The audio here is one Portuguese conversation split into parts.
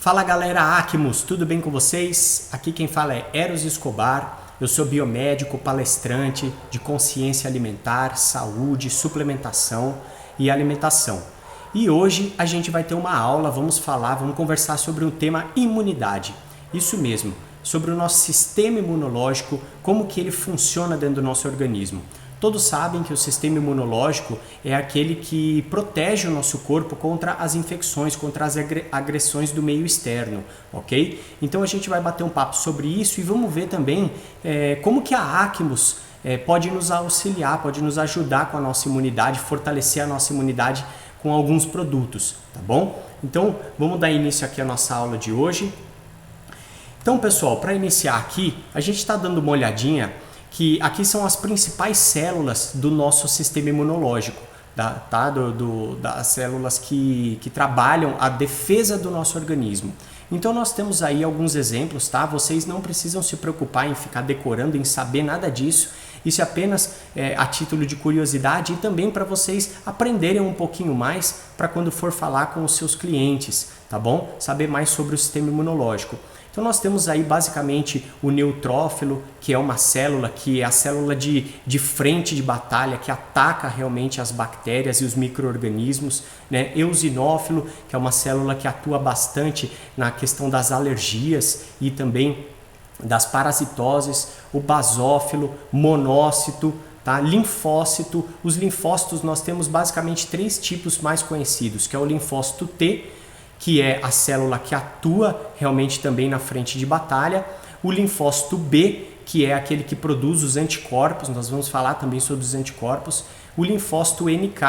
Fala galera Acmos, tudo bem com vocês? Aqui quem fala é Eros Escobar, eu sou biomédico, palestrante de consciência alimentar, saúde, suplementação e alimentação. E hoje a gente vai ter uma aula, vamos conversar sobre o tema imunidade. Isso mesmo, sobre o nosso sistema imunológico, como que ele funciona dentro do nosso organismo. Todos sabem que o sistema imunológico é aquele que protege o nosso corpo contra as infecções, contra as agressões do meio externo, ok? Então a gente vai bater um papo sobre isso e vamos ver também como que a Acmos pode nos auxiliar, pode nos ajudar com a nossa imunidade, fortalecer a nossa imunidade com alguns produtos, tá bom? Então vamos dar início aqui à nossa aula de hoje. Então pessoal, para iniciar aqui, a gente está dando uma olhadinha que aqui são as principais células do nosso sistema imunológico, das células que trabalham a defesa do nosso organismo. Então nós temos aí alguns exemplos, tá? Vocês não precisam se preocupar em ficar decorando, em saber nada disso. Isso é apenas a título de curiosidade e também para vocês aprenderem um pouquinho mais para quando for falar com os seus clientes, tá bom? Saber mais sobre o sistema imunológico. Então nós temos aí basicamente o neutrófilo, que é uma célula que é a célula de frente de batalha, que ataca realmente as bactérias e os micro-organismos, né? Eosinófilo, que é uma célula que atua bastante na questão das alergias e também das parasitoses, o basófilo, monócito, tá? Linfócito. Os linfócitos nós temos basicamente 3 tipos mais conhecidos, que é o linfócito T, que é a célula que atua realmente também na frente de batalha, o linfócito B, que é aquele que produz os anticorpos, nós vamos falar também sobre os anticorpos, o linfócito NK.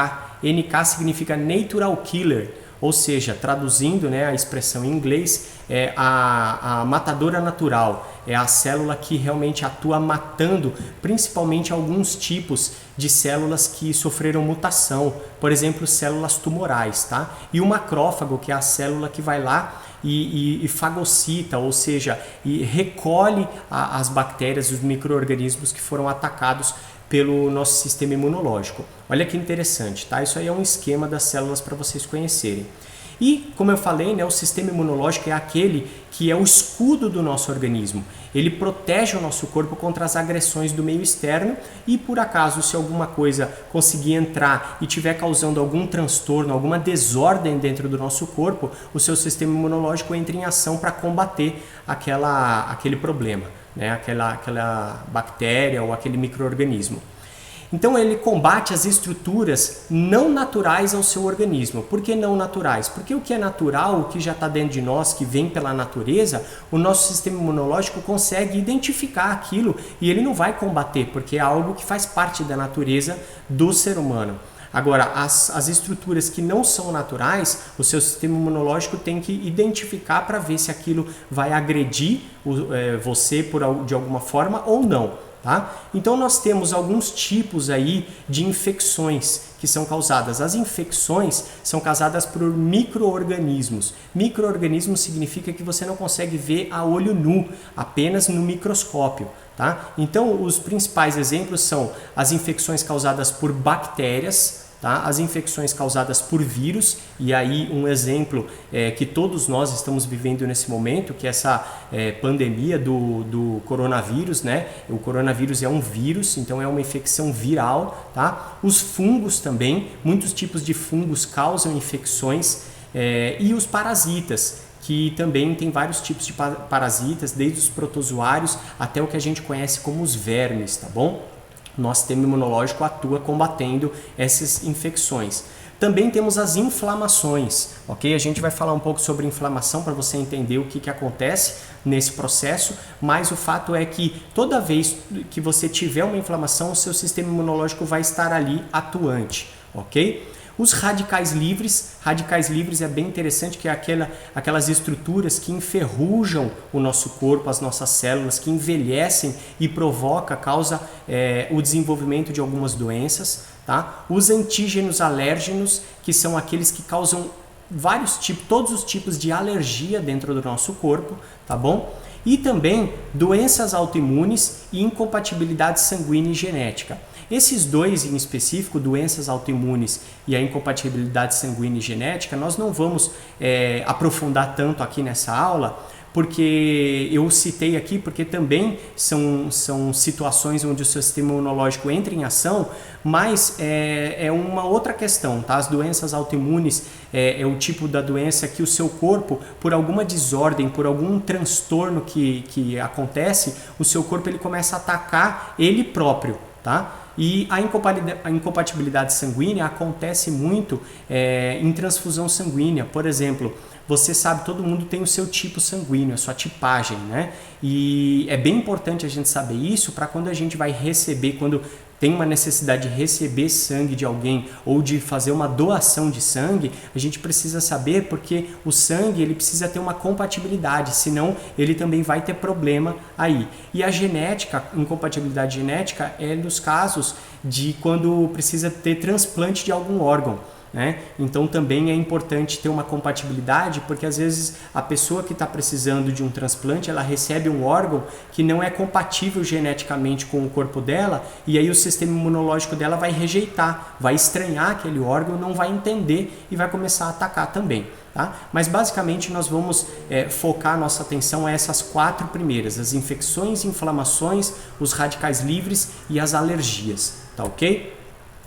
NK significa Natural Killer, ou seja, traduzindo, né, a expressão em inglês, é a matadora natural, é a célula que realmente atua matando principalmente alguns tipos de células que sofreram mutação, por exemplo, células tumorais, tá? E o macrófago, que é a célula que vai lá e fagocita, ou seja, e recolhe as bactérias, os micro-organismos que foram atacados pelo nosso sistema imunológico. Olha que interessante, tá? Isso aí é um esquema das células para vocês conhecerem. E, como eu falei, né, o sistema imunológico é aquele que é o escudo do nosso organismo. Ele protege o nosso corpo contra as agressões do meio externo e, por acaso, se alguma coisa conseguir entrar e estiver causando algum transtorno, alguma desordem dentro do nosso corpo, o seu sistema imunológico entra em ação para combater aquele problema, né, aquela bactéria ou aquele micro-organismo. Então ele combate as estruturas não naturais ao seu organismo. Por que não naturais? Porque o que é natural, o que já está dentro de nós, que vem pela natureza, o nosso sistema imunológico consegue identificar aquilo e ele não vai combater, porque é algo que faz parte da natureza do ser humano. Agora, as estruturas que não são naturais, o seu sistema imunológico tem que identificar para ver se aquilo vai agredir você de alguma forma ou não. Tá? Então nós temos alguns tipos aí de infecções que são causadas. As infecções são causadas por micro-organismos. Micro-organismo significa que você não consegue ver a olho nu, apenas no microscópio. Tá? Então os principais exemplos são as infecções causadas por bactérias, tá? As infecções causadas por vírus, e aí um exemplo que todos nós estamos vivendo nesse momento, que é essa pandemia do coronavírus, né? O coronavírus é um vírus, então é uma infecção viral, tá? Os fungos também, muitos tipos de fungos causam infecções, e os parasitas, que também tem vários tipos de parasitas, desde os protozoários até o que a gente conhece como os vermes, tá bom? Nosso sistema imunológico atua combatendo essas infecções. Também temos as inflamações, ok? A gente vai falar um pouco sobre inflamação para você entender o que acontece nesse processo, mas o fato é que toda vez que você tiver uma inflamação, o seu sistema imunológico vai estar ali atuante, ok? Os radicais livres é bem interessante, que é aquelas estruturas que enferrujam o nosso corpo, as nossas células, que envelhecem e causa o desenvolvimento de algumas doenças. Tá? Os antígenos alérgenos, que são aqueles que causam todos os tipos de alergia dentro do nosso corpo, tá bom? E também doenças autoimunes e incompatibilidade sanguínea e genética. Esses dois em específico, doenças autoimunes e a incompatibilidade sanguínea e genética, nós não vamos aprofundar tanto aqui nessa aula, porque eu citei aqui porque também são situações onde o seu sistema imunológico entra em ação, mas é uma outra questão, tá? As doenças autoimunes é o tipo da doença que o seu corpo, por alguma desordem, por algum transtorno que acontece, o seu corpo ele começa a atacar ele próprio, tá? E a incompatibilidade sanguínea acontece muito em transfusão sanguínea. Por exemplo, você sabe, todo mundo tem o seu tipo sanguíneo, a sua tipagem, né? E é bem importante a gente saber isso para quando a gente vai receber, quando tem uma necessidade de receber sangue de alguém ou de fazer uma doação de sangue, a gente precisa saber porque o sangue ele precisa ter uma compatibilidade, senão ele também vai ter problema aí. E a genética, incompatibilidade genética, é nos casos de quando precisa ter transplante de algum órgão, né? Então também é importante ter uma compatibilidade, porque às vezes a pessoa que está precisando de um transplante, ela recebe um órgão que não é compatível geneticamente com o corpo dela, e aí o sistema imunológico dela vai rejeitar, vai estranhar aquele órgão, não vai entender e vai começar a atacar também. Tá? Mas basicamente nós vamos focar nossa atenção a essas 4 primeiras: as infecções, inflamações, os radicais livres e as alergias, tá ok?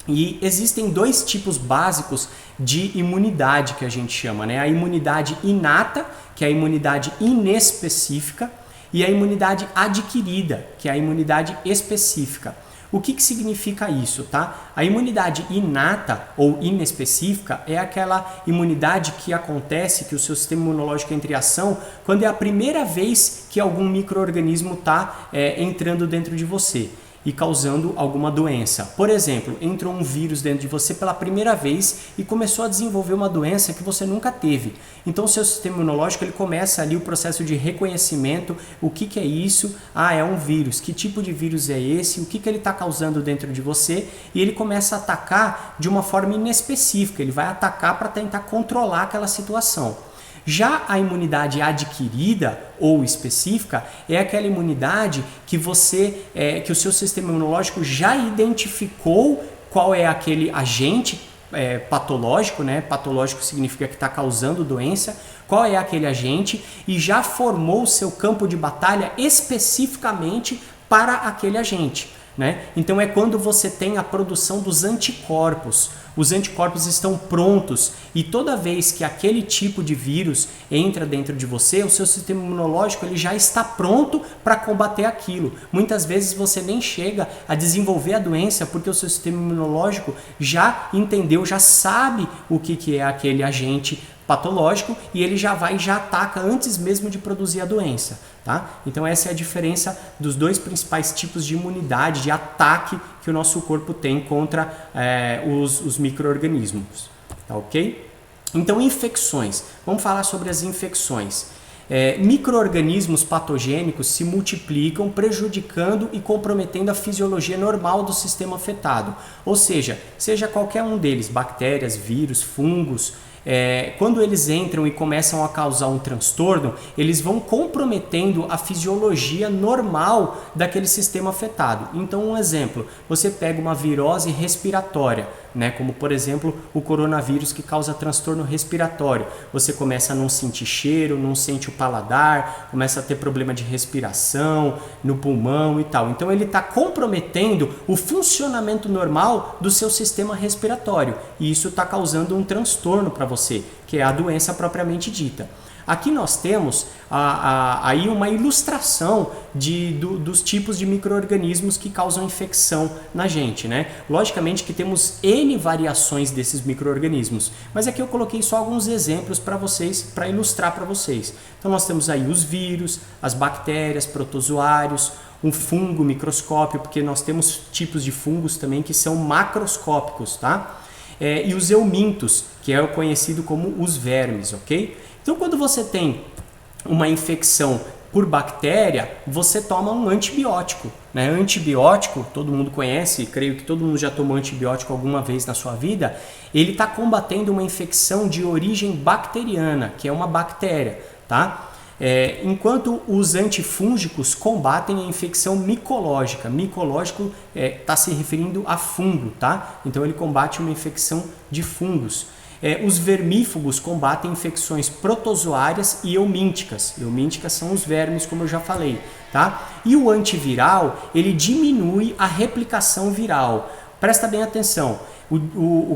E existem 2 tipos básicos de imunidade que a gente chama, né? A imunidade inata, que é a imunidade inespecífica, e a imunidade adquirida, que é a imunidade específica. O que significa isso, tá? A imunidade inata ou inespecífica é aquela imunidade que acontece, que o seu sistema imunológico entra em ação quando é a primeira vez que algum micro-organismo está entrando dentro de você e causando alguma doença. Por exemplo, entrou um vírus dentro de você pela primeira vez e começou a desenvolver uma doença que você nunca teve. Então o seu sistema imunológico ele começa ali o processo de reconhecimento. O que é isso? Ah, é um vírus. Que tipo de vírus é esse? O que ele está causando dentro de você? E ele começa a atacar de uma forma inespecífica. Ele vai atacar para tentar controlar aquela situação. Já a imunidade adquirida ou específica é aquela imunidade que que o seu sistema imunológico já identificou qual é aquele agente patológico, né? Patológico significa que está causando doença, qual é aquele agente e já formou o seu campo de batalha especificamente para aquele agente. Né? Então é quando você tem a produção dos anticorpos. Os anticorpos estão prontos e toda vez que aquele tipo de vírus entra dentro de você, o seu sistema imunológico ele já está pronto para combater aquilo. Muitas vezes você nem chega a desenvolver a doença porque o seu sistema imunológico já entendeu, já sabe o que é aquele agente patológico e ele já ataca antes mesmo de produzir a doença, tá? Então essa é a diferença dos 2 principais tipos de imunidade, de ataque que o nosso corpo tem contra os micro-organismos, tá ok? Então infecções, vamos falar sobre as infecções. Micro-organismos patogênicos se multiplicam, prejudicando e comprometendo a fisiologia normal do sistema afetado, ou seja qualquer um deles, bactérias, vírus, fungos. Quando eles entram e começam a causar um transtorno, eles vão comprometendo a fisiologia normal daquele sistema afetado. Então, um exemplo, você pega uma virose respiratória, né, como por exemplo o coronavírus que causa transtorno respiratório. Você começa a não sentir cheiro, não sente o paladar, começa a ter problema de respiração no pulmão e tal. Então ele está comprometendo o funcionamento normal do seu sistema respiratório e isso está causando um transtorno para você, que é a doença propriamente dita. Aqui nós temos aí uma ilustração dos tipos de micro-organismos que causam infecção na gente, né? Logicamente que temos N variações desses micro-organismos, mas aqui eu coloquei só alguns exemplos para vocês, para ilustrar para vocês. Então nós temos aí os vírus, as bactérias, protozoários, um fungo microscópio, porque nós temos tipos de fungos também que são macroscópicos, tá? E os eumintos, que é o conhecido como os vermes, ok? Então, quando você tem uma infecção por bactéria, você toma um antibiótico, né? Antibiótico, todo mundo conhece, creio que todo mundo já tomou antibiótico alguma vez na sua vida. Ele está combatendo uma infecção de origem bacteriana, que é uma bactéria, tá? Enquanto os antifúngicos combatem a infecção micológica. Micológico está se referindo a fungo, tá? Então ele combate uma infecção de fungos. Os vermífugos combatem infecções protozoárias e eumínticas. Eumínticas são os vermes, como eu já falei, tá? E o antiviral, ele diminui a replicação viral. Presta bem atenção.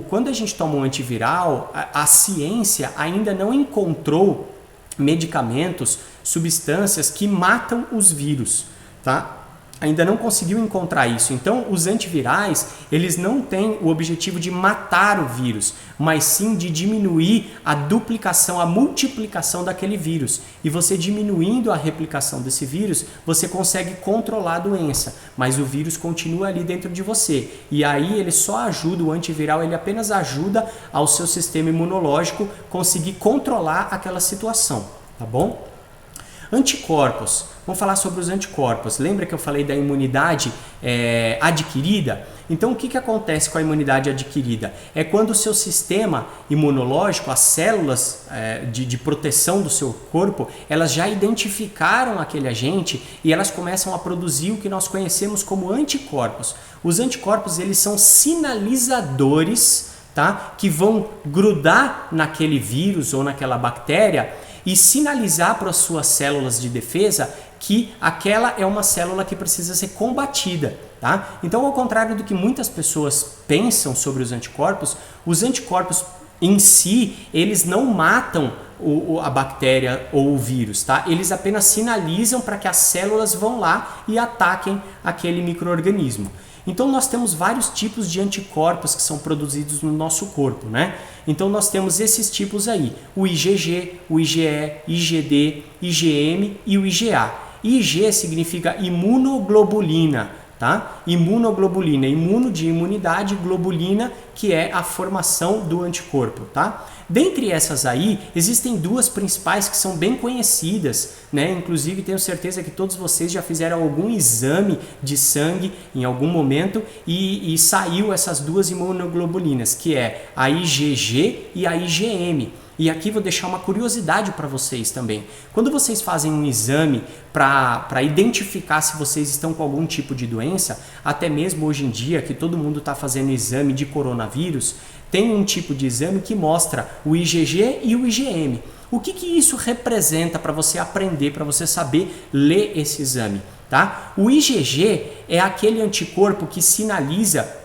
Quando a gente toma um antiviral, a ciência ainda não encontrou medicamentos, substâncias que matam os vírus, tá? Ainda não conseguiu encontrar isso. Então, os antivirais, eles não têm o objetivo de matar o vírus, mas sim de diminuir a duplicação, a multiplicação daquele vírus. E você diminuindo a replicação desse vírus, você consegue controlar a doença, mas o vírus continua ali dentro de você. E aí ele só ajuda, o antiviral, ele apenas ajuda ao seu sistema imunológico conseguir controlar aquela situação, tá bom? Anticorpos. Vamos falar sobre os anticorpos. Lembra que eu falei da imunidade adquirida? Então, o que acontece com a imunidade adquirida? É quando o seu sistema imunológico, as células de proteção do seu corpo, elas já identificaram aquele agente e elas começam a produzir o que nós conhecemos como anticorpos. Os anticorpos, eles são sinalizadores, tá? Que vão grudar naquele vírus ou naquela bactéria e sinalizar para as suas células de defesa que aquela é uma célula que precisa ser combatida, tá? Então, ao contrário do que muitas pessoas pensam sobre os anticorpos em si, eles não matam a bactéria ou o vírus, tá? Eles apenas sinalizam para que as células vão lá e ataquem aquele micro-organismo. Então nós temos vários tipos de anticorpos que são produzidos no nosso corpo, né? Então nós temos esses tipos aí, o IgG, o IgE, IgD, IgM e o IgA. Ig significa imunoglobulina, tá? Imunoglobulina, imuno de imunidade, globulina, que é a formação do anticorpo, tá? Dentre essas aí, existem duas principais que são bem conhecidas, né? Inclusive, tenho certeza que todos vocês já fizeram algum exame de sangue em algum momento e saiu essas duas imunoglobulinas, que é a IgG e a IgM. E aqui vou deixar uma curiosidade para vocês também. Quando vocês fazem um exame para identificar se vocês estão com algum tipo de doença, até mesmo hoje em dia que todo mundo está fazendo exame de coronavírus, tem um tipo de exame que mostra o IgG e o IgM. O que isso representa para você aprender, para você saber ler esse exame, tá? O IgG é aquele anticorpo que sinaliza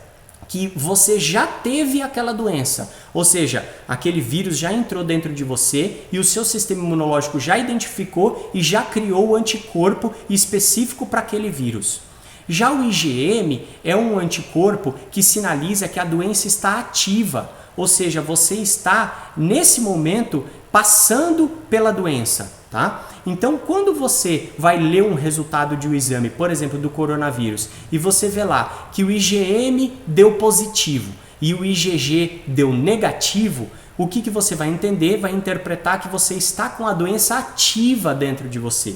que você já teve aquela doença, ou seja, aquele vírus já entrou dentro de você e o seu sistema imunológico já identificou e já criou o anticorpo específico para aquele vírus. Já o IgM é um anticorpo que sinaliza que a doença está ativa, ou seja, você está nesse momento passando pela doença, tá? Então, quando você vai ler um resultado de um exame, por exemplo, do coronavírus, e você vê lá que o IgM deu positivo e o IgG deu negativo, o que você vai entender? Vai interpretar que você está com a doença ativa dentro de você.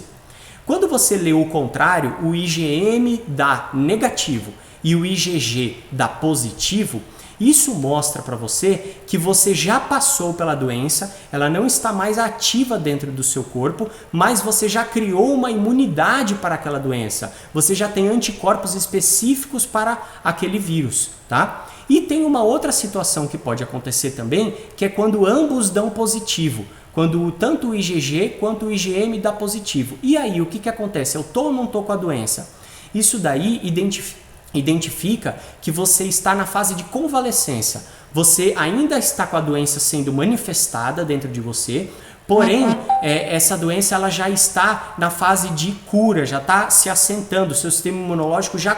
Quando você lê o contrário, o IgM dá negativo e o IgG dá positivo, isso mostra para você que você já passou pela doença, ela não está mais ativa dentro do seu corpo, mas você já criou uma imunidade para aquela doença. Você já tem anticorpos específicos para aquele vírus, tá? E tem uma outra situação que pode acontecer também, que é quando ambos dão positivo. Quando tanto o IgG quanto o IgM dá positivo. E aí, o que acontece? Eu estou ou não estou com a doença? Isso daí identifica que você está na fase de convalescência. Você ainda está com a doença sendo manifestada dentro de você, porém, essa doença ela já está na fase de cura, já está se assentando. O seu sistema imunológico já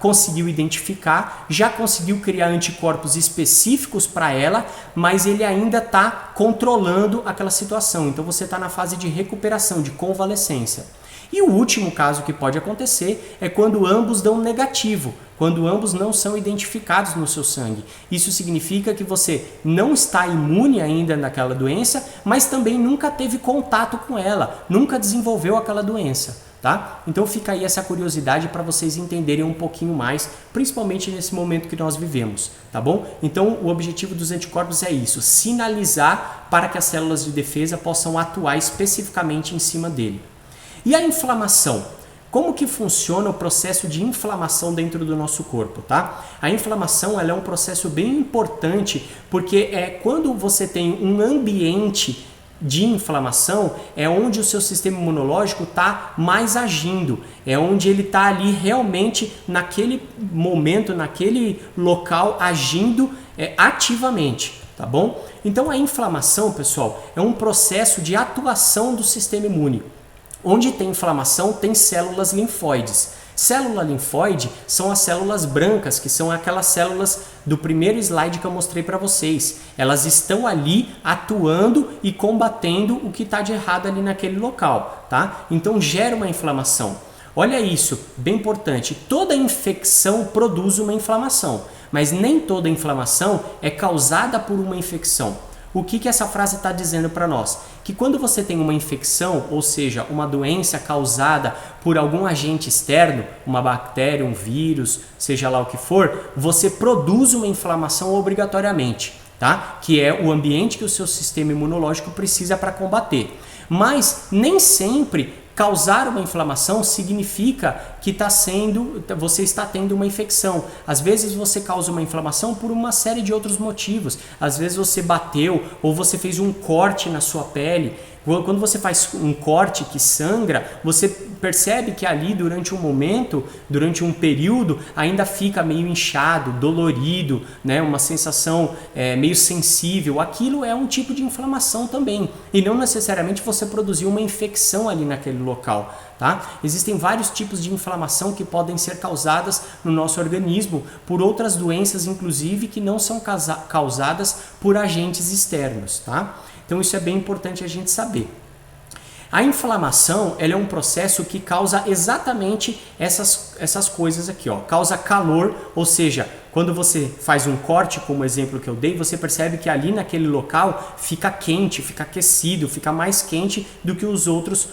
conseguiu identificar, já conseguiu criar anticorpos específicos para ela, mas ele ainda está controlando aquela situação. Então, você está na fase de recuperação, de convalescência. E o último caso que pode acontecer é quando ambos dão negativo, quando ambos não são identificados no seu sangue. Isso significa que você não está imune ainda naquela doença, mas também nunca teve contato com ela, nunca desenvolveu aquela doença. Tá? Então fica aí essa curiosidade para vocês entenderem um pouquinho mais, principalmente nesse momento que nós vivemos, tá bom? Então o objetivo dos anticorpos é isso, sinalizar para que as células de defesa possam atuar especificamente em cima dele. E a inflamação? Como que funciona o processo de inflamação dentro do nosso corpo, tá? A inflamação ela é um processo bem importante porque é quando você tem um ambiente de inflamação é onde o seu sistema imunológico está mais agindo, é onde ele está ali realmente naquele momento, naquele local agindo ativamente, tá bom? Então a inflamação, pessoal, é um processo de atuação do sistema imune. Onde tem inflamação tem células linfóides. Célula linfóide são as células brancas, que são aquelas células do primeiro slide que eu mostrei para vocês. Elas estão ali atuando e combatendo o que está de errado ali naquele local, tá? Então gera uma inflamação. Olha isso, bem importante. Toda infecção produz uma inflamação, mas nem toda inflamação é causada por uma infecção. O que essa frase está dizendo para nós? Que quando você tem uma infecção, ou seja, uma doença causada por algum agente externo, uma bactéria, um vírus, seja lá o que for, você produz uma inflamação obrigatoriamente, tá? Que é o ambiente que o seu sistema imunológico precisa para combater. Mas nem sempre causar uma inflamação significa que você está tendo uma infecção. Às vezes você causa uma inflamação por uma série de outros motivos. Às vezes você bateu ou você fez um corte na sua pele. Quando você faz um corte que sangra, você percebe que ali durante um momento, durante um período, ainda fica meio inchado, dolorido, né? Uma sensação meio sensível. Aquilo é um tipo de inflamação também. E não necessariamente você produziu uma infecção ali naquele local. Tá? Existem vários tipos de inflamação que podem ser causadas no nosso organismo por outras doenças, inclusive, que não são causadas por agentes externos. Tá? Então isso é bem importante a gente saber. A inflamação ela é um processo que causa exatamente essas coisas aqui. Ó. Causa calor, ou seja, quando você faz um corte, como o exemplo que eu dei, você percebe que ali naquele local fica quente, fica aquecido, fica mais quente do que os outros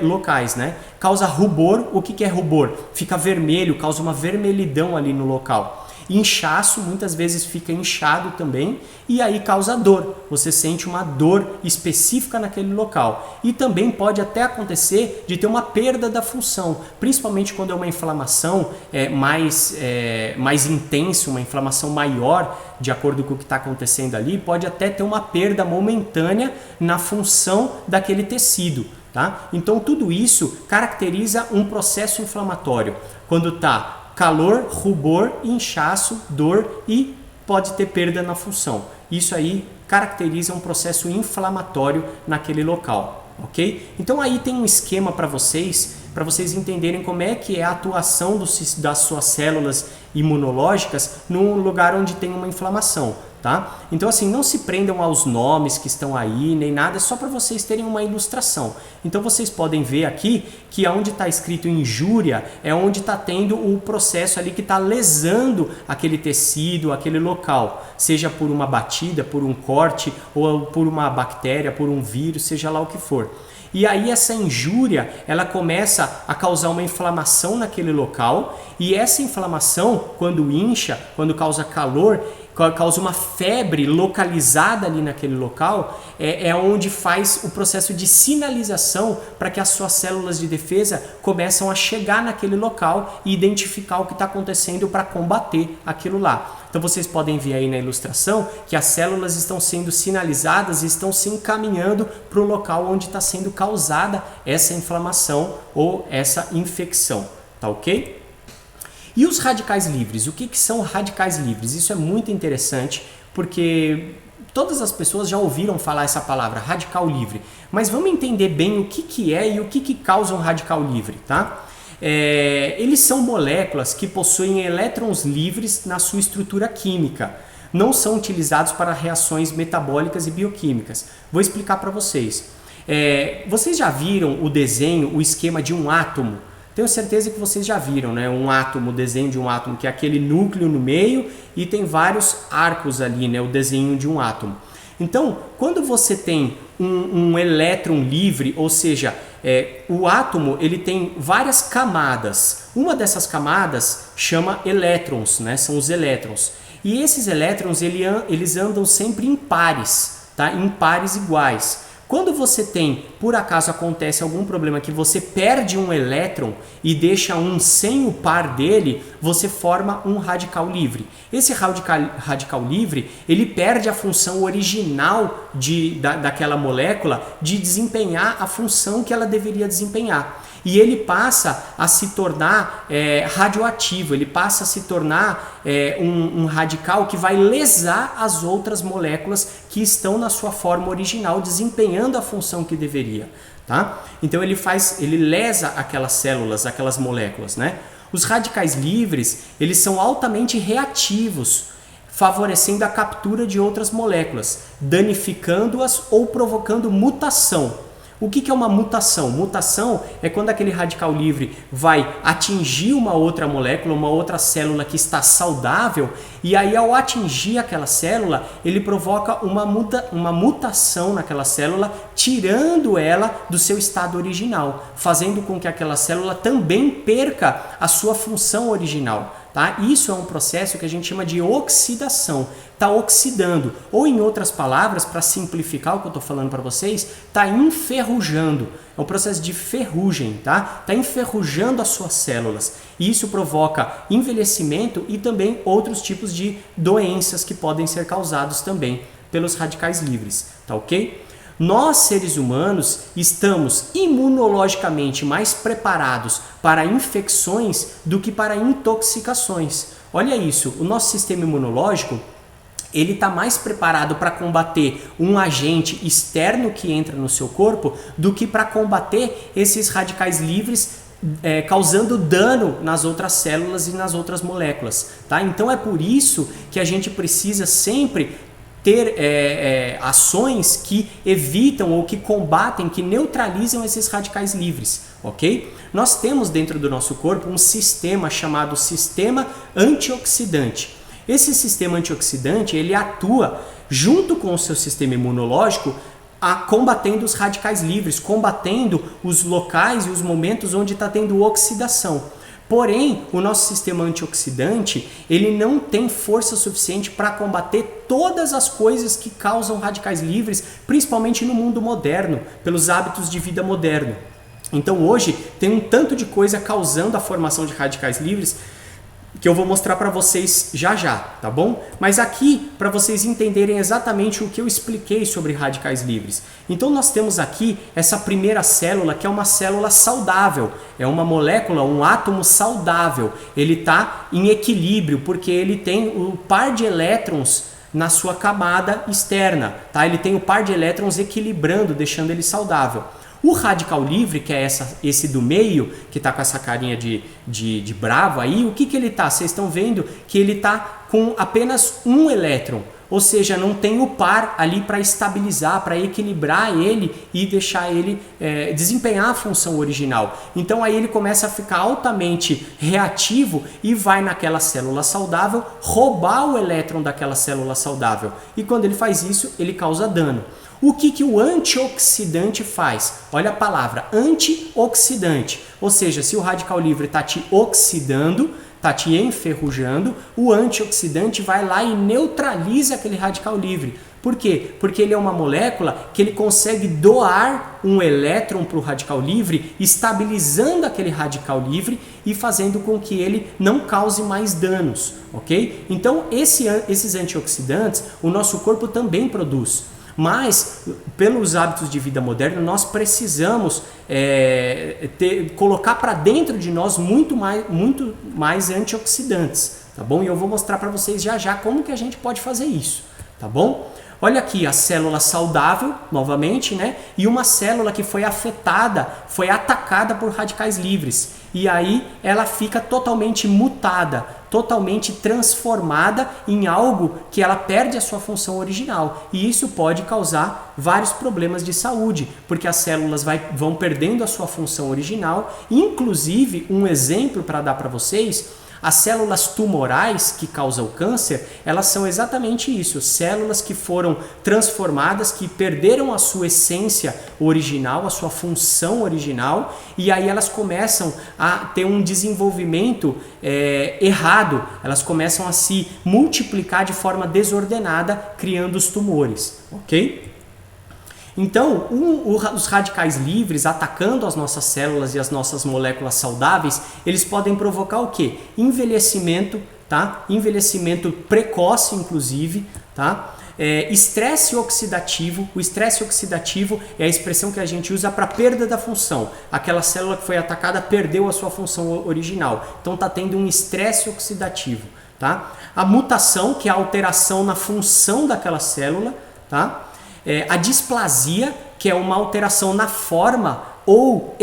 locais. Né? Causa rubor, o que é rubor? Fica vermelho, causa uma vermelhidão ali no local. Inchaço, muitas vezes fica inchado também, e aí causa dor. Você sente uma dor específica naquele local. E também pode até acontecer de ter uma perda da função, principalmente quando é uma inflamação mais intensa, uma inflamação maior, de acordo com o que está acontecendo ali, pode até ter uma perda momentânea na função daquele tecido. Tá? Então tudo isso caracteriza um processo inflamatório. Quando está calor, rubor, inchaço, dor e pode ter perda na função. Isso aí caracteriza um processo inflamatório naquele local, ok? Então aí tem um esquema para vocês entenderem como é que é a atuação das suas células imunológicas num lugar onde tem uma inflamação. Tá? Então assim, não se prendam aos nomes que estão aí, nem nada, é só para vocês terem uma ilustração. Então vocês podem ver aqui que onde está escrito injúria é onde está tendo o processo ali que está lesando aquele tecido, aquele local, seja por uma batida, por um corte, ou por uma bactéria, por um vírus, seja lá o que for. E aí essa injúria, ela começa a causar uma inflamação naquele local, e essa inflamação, quando incha, quando causa calor, causa uma febre localizada ali naquele local, é onde faz o processo de sinalização para que as suas células de defesa começam a chegar naquele local e identificar o que está acontecendo para combater aquilo lá. Então vocês podem ver aí na ilustração que as células estão sendo sinalizadas e estão se encaminhando para o local onde está sendo causada essa inflamação ou essa infecção, tá ok? E os radicais livres? O que são radicais livres? Isso é muito interessante porque todas as pessoas já ouviram falar essa palavra, radical livre. Mas vamos entender bem o que é e o que causa um radical livre, tá? Eles são moléculas que possuem elétrons livres na sua estrutura química. Não são utilizados para reações metabólicas e bioquímicas. Vou explicar para vocês. Vocês já viram o desenho, o esquema de um átomo? Tenho certeza que vocês já viram, né? Um átomo, o desenho de um átomo, que é aquele núcleo no meio e tem vários arcos ali, né? O desenho de um átomo. Então, quando você tem um elétron livre, ou seja, o átomo ele tem várias camadas. Uma dessas camadas chama elétrons, né? São os elétrons. E esses elétrons eles andam sempre em pares, tá? Em pares iguais. Quando você tem, por acaso acontece algum problema que você perde um elétron e deixa um sem o par dele, você forma um radical livre. Esse radical livre, ele perde a função original daquela molécula de desempenhar a função que ela deveria desempenhar. E ele passa a se tornar radioativo, ele passa a se tornar um radical que vai lesar as outras moléculas que estão na sua forma original, desempenhando a função que deveria. Tá? Então ele lesa aquelas células, aquelas moléculas. Né? Os radicais livres, eles são altamente reativos, favorecendo a captura de outras moléculas, danificando-as ou provocando mutação. O que é uma mutação? Mutação é quando aquele radical livre vai atingir uma outra molécula, uma outra célula que está saudável, e aí ao atingir aquela célula, ele provoca uma mutação naquela célula, tirando ela do seu estado original, fazendo com que aquela célula também perca a sua função original. Tá? Isso é um processo que a gente chama de oxidação. Está oxidando, ou em outras palavras, para simplificar o que eu estou falando para vocês, está enferrujando. É um processo de ferrugem, tá? Está enferrujando as suas células. E isso provoca envelhecimento e também outros tipos de doenças que podem ser causados também pelos radicais livres, tá ok? Nós, seres humanos, estamos imunologicamente mais preparados para infecções do que para intoxicações. Olha isso, o nosso sistema imunológico ele está mais preparado para combater um agente externo que entra no seu corpo do que para combater esses radicais livres causando dano nas outras células e nas outras moléculas. Tá? Então é por isso que a gente precisa sempre ter ações que evitam ou que combatem, que neutralizam esses radicais livres, ok? Nós temos dentro do nosso corpo um sistema chamado sistema antioxidante. Esse sistema antioxidante, ele atua junto com o seu sistema imunológico, combatendo os radicais livres, combatendo os locais e os momentos onde está tendo oxidação. Porém, o nosso sistema antioxidante, ele não tem força suficiente para combater todas as coisas que causam radicais livres, principalmente no mundo moderno, pelos hábitos de vida moderno. Então hoje tem um tanto de coisa causando a formação de radicais livres que eu vou mostrar para vocês já já, tá bom? Mas aqui, para vocês entenderem exatamente o que eu expliquei sobre radicais livres. Então nós temos aqui essa primeira célula, que é uma célula saudável, é uma molécula, um átomo saudável. Ele está em equilíbrio, porque ele tem o par de elétrons na sua camada externa, tá? Ele tem o par de elétrons equilibrando, deixando ele saudável. O radical livre, que é esse do meio, que está com essa carinha de bravo aí, o que ele está? Vocês estão vendo que ele está com apenas um elétron, ou seja, não tem o par ali para estabilizar, para equilibrar ele e deixar ele desempenhar a função original. Então aí ele começa a ficar altamente reativo e vai naquela célula saudável roubar o elétron daquela célula saudável. E quando ele faz isso, ele causa dano. O que o antioxidante faz? Olha a palavra, antioxidante. Ou seja, se o radical livre está te oxidando, está te enferrujando, o antioxidante vai lá e neutraliza aquele radical livre. Por quê? Porque ele é uma molécula que ele consegue doar um elétron para o radical livre, estabilizando aquele radical livre e fazendo com que ele não cause mais danos, ok? Então, esses antioxidantes, o nosso corpo também produz. Mas, pelos hábitos de vida moderna, nós precisamos colocar para dentro de nós muito mais antioxidantes, tá bom? E eu vou mostrar para vocês já já como que a gente pode fazer isso, tá bom? Olha aqui a célula saudável, novamente, né? E uma célula que foi afetada, foi atacada por radicais livres. E aí ela fica totalmente mutada. totalmente transformada em algo que ela perde a sua função original. E isso pode causar vários problemas de saúde, porque as células vão perdendo a sua função original. Inclusive, um exemplo para dar para vocês, as células tumorais que causam o câncer, elas são exatamente isso, células que foram transformadas, que perderam a sua essência original, a sua função original, e aí elas começam a ter um desenvolvimento errado, elas começam a se multiplicar de forma desordenada, criando os tumores, ok? Então, os radicais livres atacando as nossas células e as nossas moléculas saudáveis, eles podem provocar o quê? Envelhecimento, tá? Envelhecimento precoce, inclusive, tá? Estresse oxidativo. O estresse oxidativo é a expressão que a gente usa para perda da função. Aquela célula que foi atacada perdeu a sua função original. Então, está tendo um estresse oxidativo, tá? A mutação, que é a alteração na função daquela célula, tá? A displasia, que é uma alteração na forma ou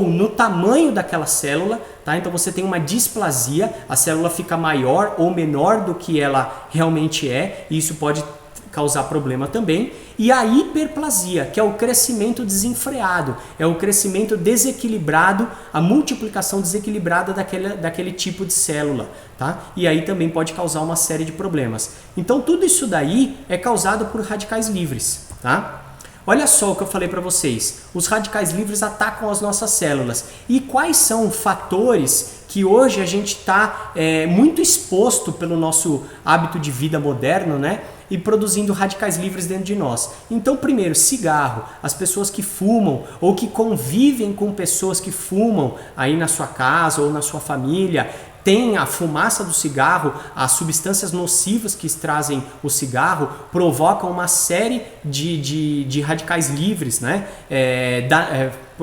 no tamanho daquela célula, tá? Então você tem uma displasia, a célula fica maior ou menor do que ela realmente é, e isso pode causar problema também. E a hiperplasia, que é o crescimento desenfreado, é o crescimento desequilibrado, a multiplicação desequilibrada daquele tipo de célula, tá? E aí também pode causar uma série de problemas. Então tudo isso daí é causado por radicais livres, tá? Olha só o que eu falei para vocês, os radicais livres atacam as nossas células. E quais são fatores que hoje a gente está muito exposto pelo nosso hábito de vida moderno, né? E produzindo radicais livres dentro de nós. Então, primeiro, cigarro. As pessoas que fumam ou que convivem com pessoas que fumam aí na sua casa ou na sua família, tem a fumaça do cigarro, as substâncias nocivas que trazem o cigarro provocam uma série de radicais livres, né?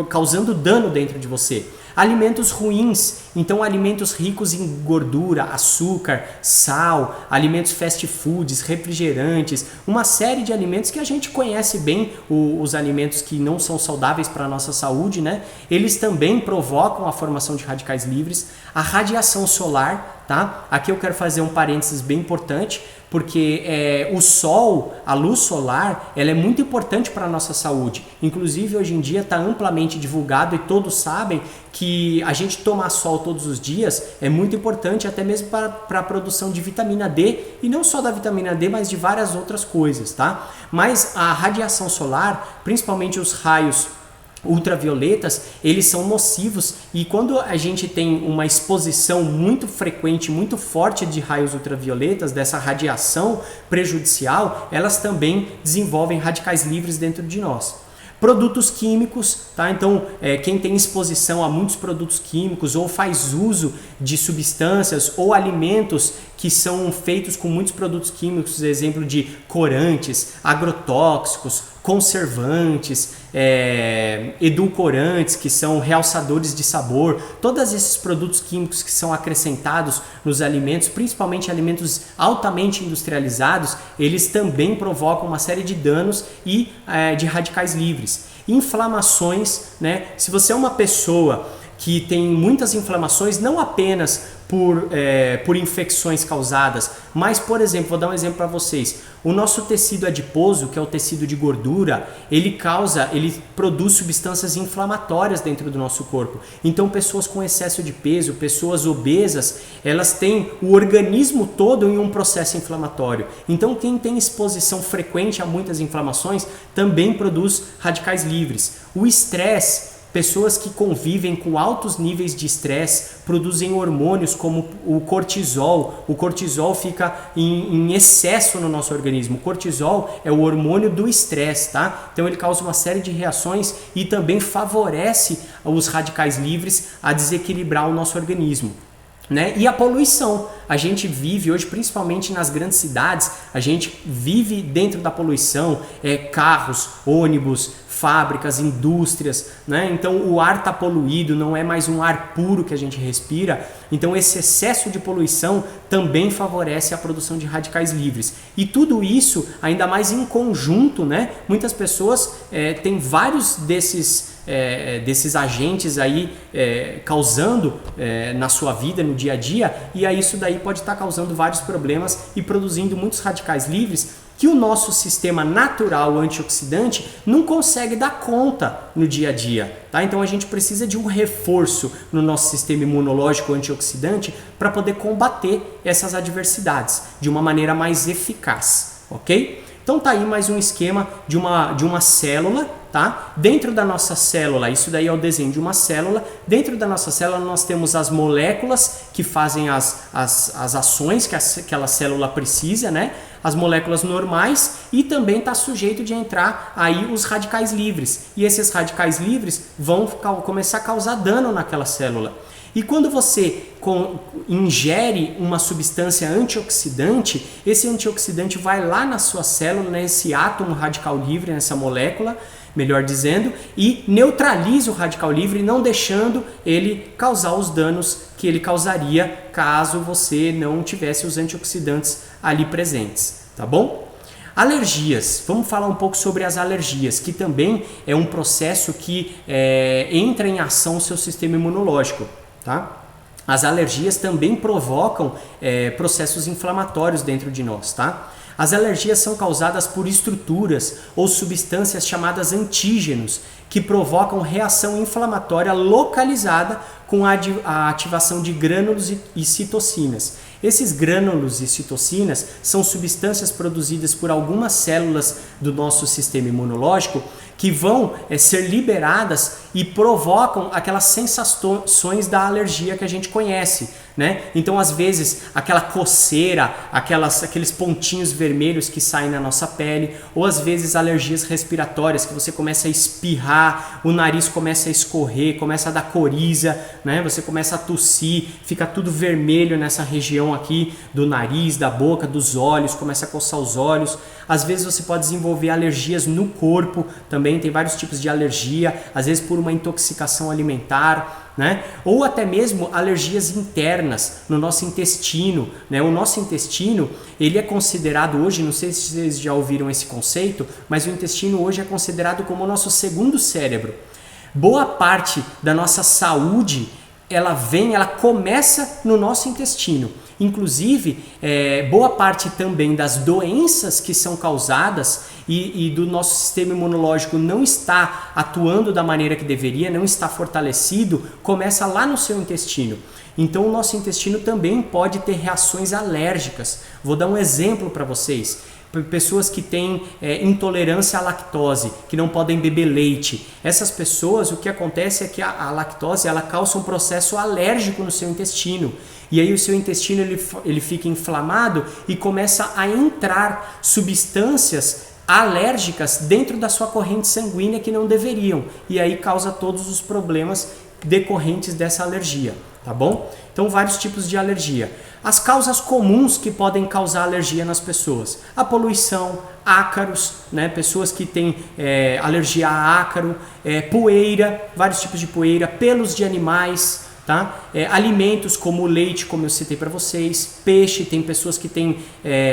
Causando dano dentro de você. Alimentos ruins, então alimentos ricos em gordura, açúcar, sal, alimentos fast foods, refrigerantes, uma série de alimentos que a gente conhece bem, os alimentos que não são saudáveis para a nossa saúde, né? Eles também provocam a formação de radicais livres. A radiação solar, tá? Aqui eu quero fazer um parênteses bem importante, porque o sol, a luz solar, ela é muito importante para a nossa saúde. Inclusive, hoje em dia está amplamente divulgado e todos sabem que a gente tomar sol todos os dias é muito importante, até mesmo para a produção de vitamina D, e não só da vitamina D, mas de várias outras coisas, tá? Mas a radiação solar, principalmente os raios ultravioletas, eles são nocivos, e quando a gente tem uma exposição muito frequente, muito forte de raios ultravioletas, dessa radiação prejudicial, elas também desenvolvem radicais livres dentro de nós. Produtos químicos, tá? Então, quem tem exposição a muitos produtos químicos ou faz uso de substâncias ou alimentos que são feitos com muitos produtos químicos, exemplo de corantes, agrotóxicos, conservantes, edulcorantes, que são realçadores de sabor, todos esses produtos químicos que são acrescentados nos alimentos, principalmente alimentos altamente industrializados, eles também provocam uma série de danos e de radicais livres. Inflamações, né? Se você é uma pessoa que tem muitas inflamações, não apenas por infecções causadas, mas, por exemplo, vou dar um exemplo para vocês. O nosso tecido adiposo, que é o tecido de gordura, ele produz substâncias inflamatórias dentro do nosso corpo. Então, pessoas com excesso de peso, pessoas obesas, elas têm o organismo todo em um processo inflamatório. Então, quem tem exposição frequente a muitas inflamações também produz radicais livres. O estresse, pessoas que convivem com altos níveis de estresse produzem hormônios como o cortisol. O cortisol fica em excesso no nosso organismo. O cortisol é o hormônio do estresse, tá? Então ele causa uma série de reações e também favorece os radicais livres a desequilibrar o nosso organismo, né? E a poluição, a gente vive hoje, principalmente nas grandes cidades, a gente vive dentro da poluição, carros, ônibus, fábricas, indústrias, né? Então o ar está poluído, não é mais um ar puro que a gente respira. Então esse excesso de poluição também favorece a produção de radicais livres. E tudo isso, ainda mais em conjunto, né? Muitas pessoas têm vários desses desses agentes aí causando na sua vida, no dia a dia, e aí isso daí pode estar causando vários problemas e produzindo muitos radicais livres que o nosso sistema natural antioxidante não consegue dar conta no dia a dia, tá? Então a gente precisa de um reforço no nosso sistema imunológico antioxidante para poder combater essas adversidades de uma maneira mais eficaz, ok? Então tá aí mais um esquema de uma célula, tá? Dentro da nossa célula, isso daí é o desenho de uma célula. Dentro da nossa célula nós temos as moléculas que fazem as ações que aquela célula precisa, né? As moléculas normais, e também está sujeito de entrar aí os radicais livres. E esses radicais livres vão começar a causar dano naquela célula. E quando você ingere uma substância antioxidante, esse antioxidante vai lá na sua célula, nesse átomo radical livre, nessa molécula, melhor dizendo, e neutraliza o radical livre, não deixando ele causar os danos que ele causaria caso você não tivesse os antioxidantes ali presentes, tá bom? Alergias, vamos falar um pouco sobre as alergias, que também é um processo que entra em ação no seu sistema imunológico, tá? As alergias também provocam processos inflamatórios dentro de nós, tá? As alergias são causadas por estruturas ou substâncias chamadas antígenos, que provocam reação inflamatória localizada com a ativação de grânulos e citocinas. Esses grânulos e citocinas são substâncias produzidas por algumas células do nosso sistema imunológico que vão ser liberadas e provocam aquelas sensações da alergia que a gente conhece, né? Então, às vezes, aquela coceira, aqueles pontinhos vermelhos que saem na nossa pele, ou às vezes alergias respiratórias, que você começa a espirrar, o nariz começa a escorrer, começa a dar coriza, né? Você começa a tossir, fica tudo vermelho nessa região aqui do nariz, da boca, dos olhos, começa a coçar os olhos. Às vezes você pode desenvolver alergias no corpo, também tem vários tipos de alergia, às vezes por uma intoxicação alimentar, né? Ou até mesmo alergias internas no nosso intestino, né? O nosso intestino, ele é considerado hoje, não sei se vocês já ouviram esse conceito, mas o intestino hoje é considerado como o nosso segundo cérebro. Boa parte da nossa saúde, ela começa no nosso intestino. Inclusive, boa parte também das doenças que são causadas e do nosso sistema imunológico não está atuando da maneira que deveria, não está fortalecido, começa lá no seu intestino. Então, o nosso intestino também pode ter reações alérgicas. Vou dar um exemplo para vocês. Pessoas que têm intolerância à lactose, que não podem beber leite. Essas pessoas, o que acontece é que a lactose ela causa um processo alérgico no seu intestino. E aí o seu intestino ele fica inflamado e começa a entrar substâncias alérgicas dentro da sua corrente sanguínea que não deveriam. E aí causa todos os problemas decorrentes dessa alergia, tá bom? Então, vários tipos de alergia. As causas comuns que podem causar alergia nas pessoas: a poluição, ácaros, né? Pessoas que têm alergia a ácaro, poeira, vários tipos de poeira, pelos de animais, tá? Alimentos como o leite, como eu citei para vocês, peixe, tem pessoas que têm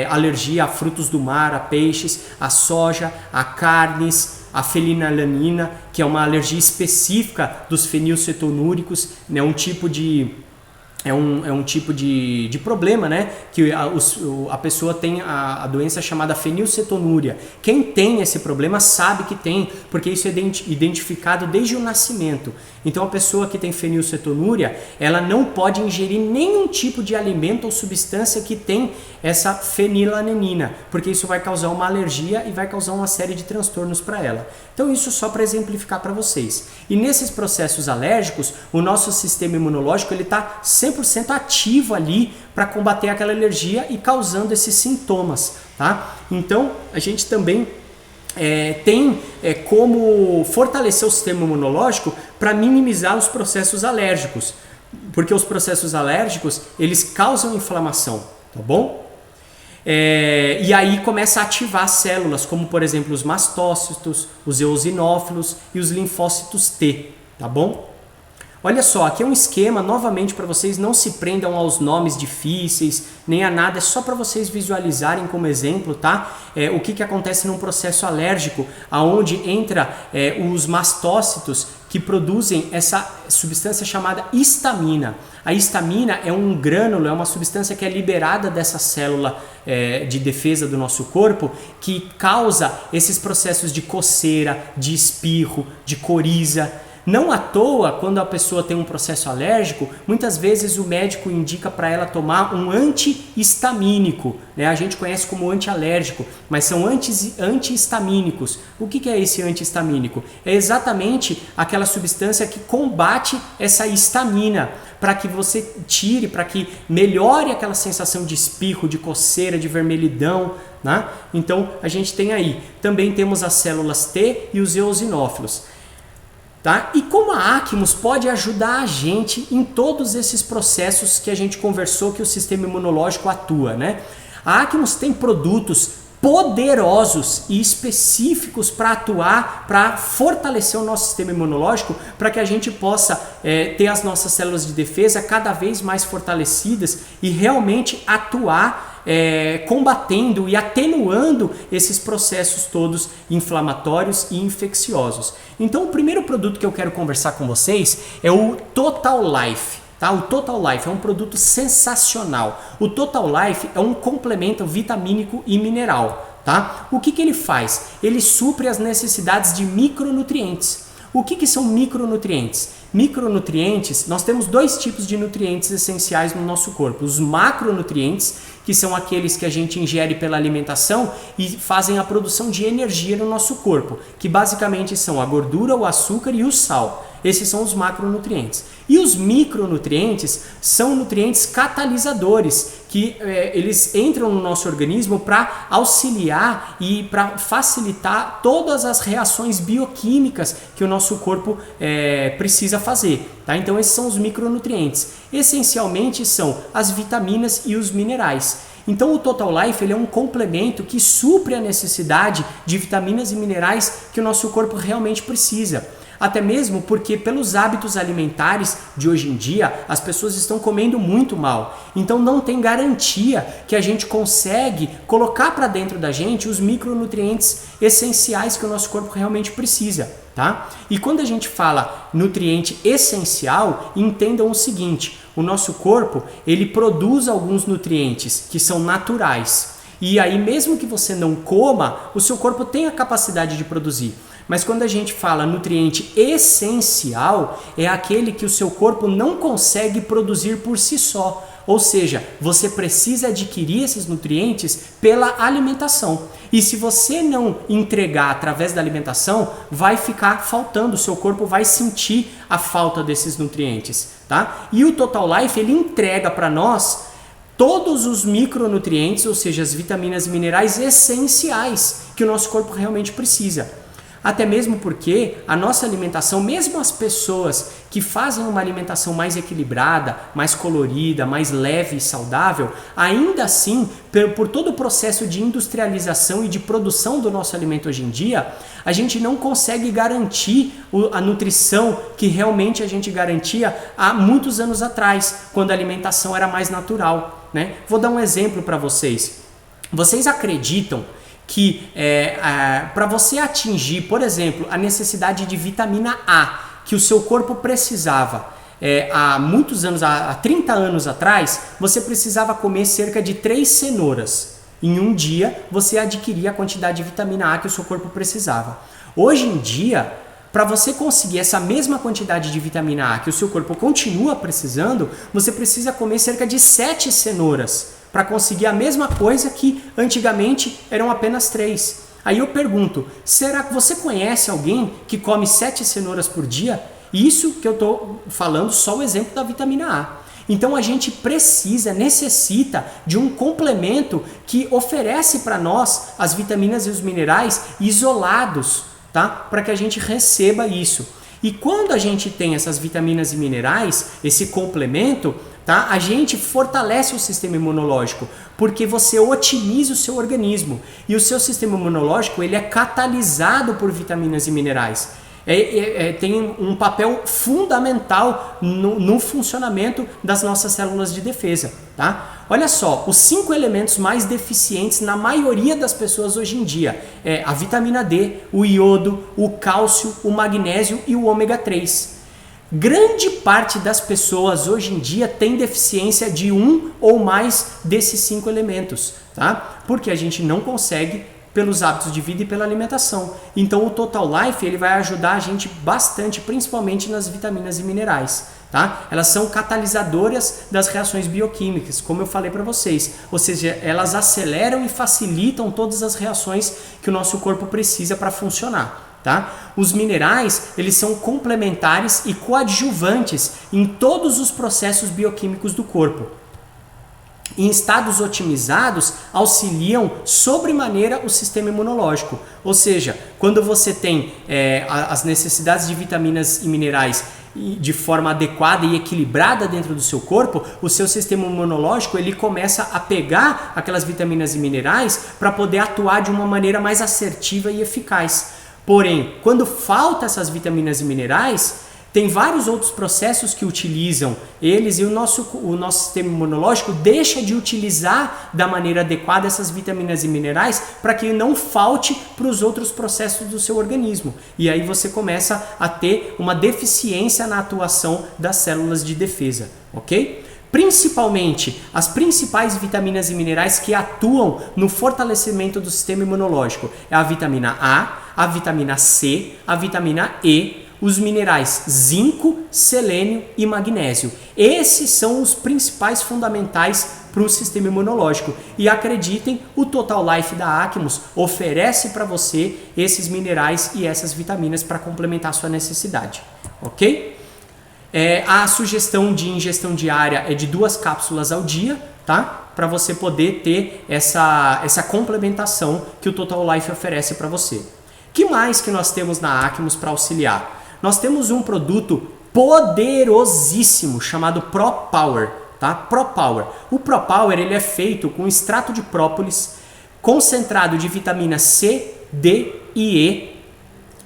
alergia a frutos do mar, a peixes, a soja, a carnes, a fenilalanina, que é uma alergia específica dos fenilcetonúricos, né? Um tipo de problema, né? Que a pessoa tem a doença chamada fenilcetonúria. Quem tem esse problema sabe que tem, porque isso é identificado desde o nascimento. Então, a pessoa que tem fenilcetonúria, ela não pode ingerir nenhum tipo de alimento ou substância que tem essa fenilalanina, porque isso vai causar uma alergia e vai causar uma série de transtornos para ela. Então, isso só para exemplificar para vocês. E nesses processos alérgicos, o nosso sistema imunológico ele está 100% ativo ali para combater aquela alergia e causando esses sintomas, tá? Então, a gente também tem como fortalecer o sistema imunológico para minimizar os processos alérgicos, porque os processos alérgicos eles causam inflamação, tá bom? E aí começa a ativar células, como por exemplo os mastócitos, os eosinófilos e os linfócitos T, tá bom? Olha só, aqui é um esquema, novamente, para vocês não se prendam aos nomes difíceis, nem a nada, é só para vocês visualizarem como exemplo, tá? O que acontece num processo alérgico, aonde entra os mastócitos que produzem essa substância chamada histamina. A histamina é um grânulo, é uma substância que é liberada dessa célula de defesa do nosso corpo, que causa esses processos de coceira, de espirro, de coriza. Não à toa, quando a pessoa tem um processo alérgico, muitas vezes o médico indica para ela tomar um antihistamínico, né? A gente conhece como antialérgico, mas são antihistamínicos. O que é esse antihistamínico? É exatamente aquela substância que combate essa histamina, para que você tire, para que melhore aquela sensação de espirro, de coceira, de vermelhidão, né? Então a gente tem aí, também temos as células T e os eosinófilos. Tá? E como a Acmus pode ajudar a gente em todos esses processos que a gente conversou que o sistema imunológico atua, né? A Acmus tem produtos poderosos e específicos para atuar, para fortalecer o nosso sistema imunológico, para que a gente possa ter as nossas células de defesa cada vez mais fortalecidas e realmente atuar combatendo e atenuando esses processos todos inflamatórios e infecciosos. Então, o primeiro produto que eu quero conversar com vocês é o Total Life. Tá? O Total Life é um produto sensacional. O Total Life é um complemento vitamínico e mineral. Tá? O que ele faz? Ele supre as necessidades de micronutrientes. O que são micronutrientes? Micronutrientes, nós temos dois tipos de nutrientes essenciais no nosso corpo. Os macronutrientes, que são aqueles que a gente ingere pela alimentação e fazem a produção de energia no nosso corpo, que basicamente são a gordura, o açúcar e o sal. Esses são os macronutrientes. E os micronutrientes são nutrientes catalisadores, que eles entram no nosso organismo para auxiliar e para facilitar todas as reações bioquímicas que o nosso corpo precisa fazer. Tá? Então esses são os micronutrientes. Essencialmente são as vitaminas e os minerais. Então o Total Life ele é um complemento que supre a necessidade de vitaminas e minerais que o nosso corpo realmente precisa. Até mesmo porque pelos hábitos alimentares de hoje em dia, as pessoas estão comendo muito mal. Então não tem garantia que a gente consegue colocar para dentro da gente os micronutrientes essenciais que o nosso corpo realmente precisa. Tá? E quando a gente fala nutriente essencial, entendam o seguinte, o nosso corpo ele produz alguns nutrientes que são naturais. E aí mesmo que você não coma, o seu corpo tem a capacidade de produzir. Mas quando a gente fala nutriente essencial, é aquele que o seu corpo não consegue produzir por si só. Ou seja, você precisa adquirir esses nutrientes pela alimentação. E se você não entregar através da alimentação, vai ficar faltando, o seu corpo vai sentir a falta desses nutrientes. Tá? E o Total Life ele entrega para nós todos os micronutrientes, ou seja, as vitaminas e minerais essenciais que o nosso corpo realmente precisa. Até mesmo porque a nossa alimentação, mesmo as pessoas que fazem uma alimentação mais equilibrada, mais colorida, mais leve e saudável, ainda assim, por todo o processo de industrialização e de produção do nosso alimento hoje em dia, a gente não consegue garantir a nutrição que realmente a gente garantia há muitos anos atrás, quando a alimentação era mais natural, né? Vou dar um exemplo para vocês. Vocês acreditam que para você atingir, por exemplo, a necessidade de vitamina A que o seu corpo precisava há muitos anos, há 30 anos atrás, você precisava comer cerca de 3 cenouras. Em um dia, você adquiria a quantidade de vitamina A que o seu corpo precisava. Hoje em dia, para você conseguir essa mesma quantidade de vitamina A que o seu corpo continua precisando, você precisa comer cerca de 7 cenouras. Para conseguir a mesma coisa que antigamente eram apenas 3. Aí eu pergunto, será que você conhece alguém que come 7 cenouras por dia? Isso que eu estou falando só o exemplo da vitamina A. Então a gente necessita de um complemento que oferece para nós as vitaminas e os minerais isolados, tá? Para que a gente receba isso. E quando a gente tem essas vitaminas e minerais, esse complemento, tá? A gente fortalece o sistema imunológico, porque você otimiza o seu organismo. E o seu sistema imunológico ele é catalisado por vitaminas e minerais. tem um papel fundamental no funcionamento das nossas células de defesa, tá? Olha só, os 5 elementos mais deficientes na maioria das pessoas hoje em dia é a vitamina D, o iodo, o cálcio, o magnésio e o ômega 3. Grande parte das pessoas hoje em dia tem deficiência de um ou mais desses 5 elementos, tá? Porque a gente não consegue pelos hábitos de vida e pela alimentação. Então o Total Life ele vai ajudar a gente bastante, principalmente nas vitaminas e minerais, tá? Elas são catalisadoras das reações bioquímicas, como eu falei para vocês. Ou seja, elas aceleram e facilitam todas as reações que o nosso corpo precisa para funcionar. Tá? Os minerais eles são complementares e coadjuvantes em todos os processos bioquímicos do corpo. Em estados otimizados, auxiliam sobremaneira o sistema imunológico. Ou seja, quando você tem as necessidades de vitaminas e minerais de forma adequada e equilibrada dentro do seu corpo, o seu sistema imunológico ele começa a pegar aquelas vitaminas e minerais para poder atuar de uma maneira mais assertiva e eficaz. Porém, quando falta essas vitaminas e minerais, tem vários outros processos que utilizam eles e o nosso sistema imunológico deixa de utilizar da maneira adequada essas vitaminas e minerais para que não falte para os outros processos do seu organismo. E aí você começa a ter uma deficiência na atuação das células de defesa, ok? Principalmente, as principais vitaminas e minerais que atuam no fortalecimento do sistema imunológico é a vitamina A vitamina C, a vitamina E, os minerais zinco, selênio e magnésio. Esses são os principais fundamentais para o sistema imunológico. E acreditem, o Total Life da Acmos oferece para você esses minerais e essas vitaminas para complementar a sua necessidade, ok? A sugestão de ingestão diária é de 2 cápsulas ao dia, tá? Para você poder ter essa complementação que o Total Life oferece para você. Que mais que nós temos na Acmos para auxiliar? Nós temos um produto poderosíssimo chamado Pro Power, tá? Pro Power. O Pro Power ele é feito com extrato de própolis, concentrado de vitamina C, D e E,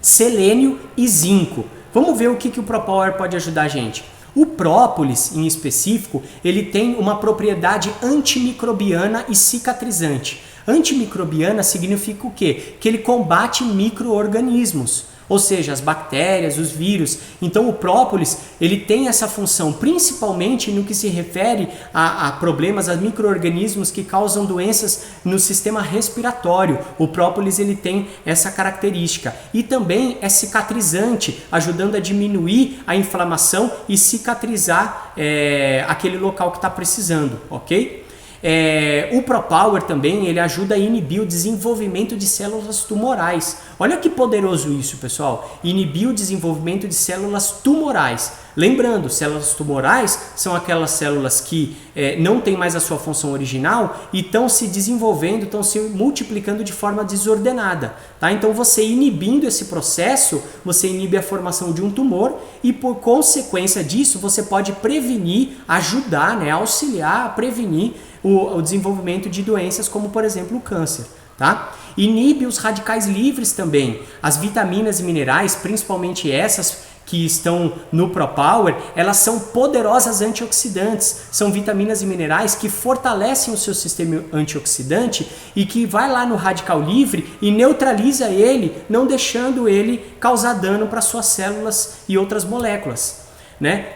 selênio e zinco. Vamos ver o que o Pro Power pode ajudar a gente. O própolis, em específico, ele tem uma propriedade antimicrobiana e cicatrizante. Antimicrobiana significa o quê? Que ele combate micro-organismos, ou seja, as bactérias, os vírus. Então o própolis ele tem essa função principalmente no que se refere a problemas, a micro-organismos que causam doenças no sistema respiratório. O própolis ele tem essa característica e também é cicatrizante, ajudando a diminuir a inflamação e cicatrizar aquele local que está precisando, ok? O Pro Power também ele ajuda a inibir o desenvolvimento de células tumorais. Olha que poderoso isso, pessoal. Inibir o desenvolvimento de células tumorais. Lembrando, células tumorais são aquelas células que não têm mais a sua função original e estão se desenvolvendo, estão se multiplicando de forma desordenada. Tá? Então você inibindo esse processo, você inibe a formação de um tumor e por consequência disso você pode prevenir, ajudar, auxiliar a prevenir o desenvolvimento de doenças como, por exemplo, o câncer. Tá? Inibe os radicais livres também. As vitaminas e minerais, principalmente essas que estão no Pro Power, elas são poderosas antioxidantes. São vitaminas e minerais que fortalecem o seu sistema antioxidante e que vai lá no radical livre e neutraliza ele, não deixando ele causar dano para suas células e outras moléculas.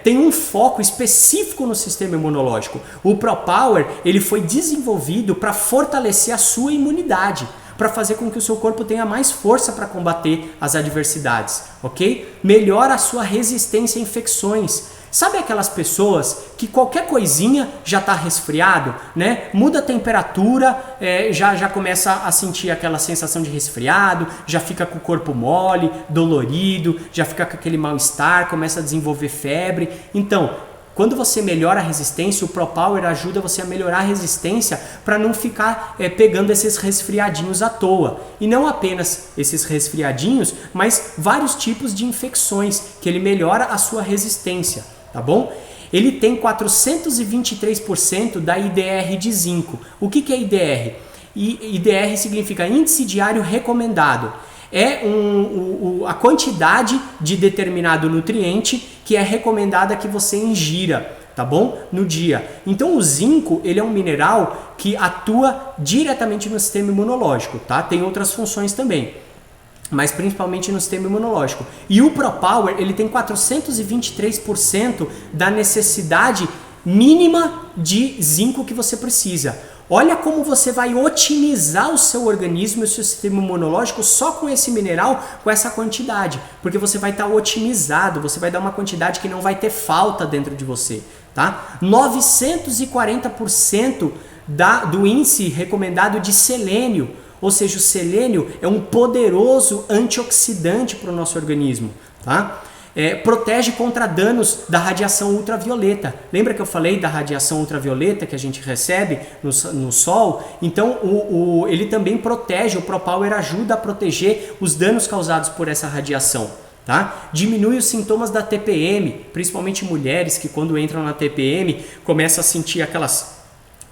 Tem um foco específico no sistema imunológico. O Pro Power ele foi desenvolvido para fortalecer a sua imunidade, para fazer com que o seu corpo tenha mais força para combater as adversidades, ok? Melhora a sua resistência a infecções. Sabe aquelas pessoas que qualquer coisinha já está resfriado, Muda a temperatura, já começa a sentir aquela sensação de resfriado, já fica com o corpo mole, dolorido, já fica com aquele mal-estar, começa a desenvolver febre. Então, quando você melhora a resistência, o Pro Power ajuda você a melhorar a resistência para não ficar pegando esses resfriadinhos à toa. E não apenas esses resfriadinhos, mas vários tipos de infecções que ele melhora a sua resistência, tá bom? Ele tem 423% da IDR de zinco. O que é IDR? IDR significa Índice Diário Recomendado. é a quantidade de determinado nutriente que é recomendada que você ingira, tá bom? No dia. Então o zinco, ele é um mineral que atua diretamente no sistema imunológico, tá? Tem outras funções também, mas principalmente no sistema imunológico. E o ProPower, ele tem 423% da necessidade mínima de zinco que você precisa. Olha como você vai otimizar o seu organismo e o seu sistema imunológico só com esse mineral, com essa quantidade. Porque você vai estar otimizado, você vai dar uma quantidade que não vai ter falta dentro de você. Tá? 940% do índice recomendado de selênio. Ou seja, o selênio é um poderoso antioxidante para o nosso organismo. Tá? Protege contra danos da radiação ultravioleta. Lembra que eu falei da radiação ultravioleta que a gente recebe no sol? Então, ele também protege, o ProPower ajuda a proteger os danos causados por essa radiação. Tá? Diminui os sintomas da TPM, principalmente mulheres que quando entram na TPM começam a sentir aquelas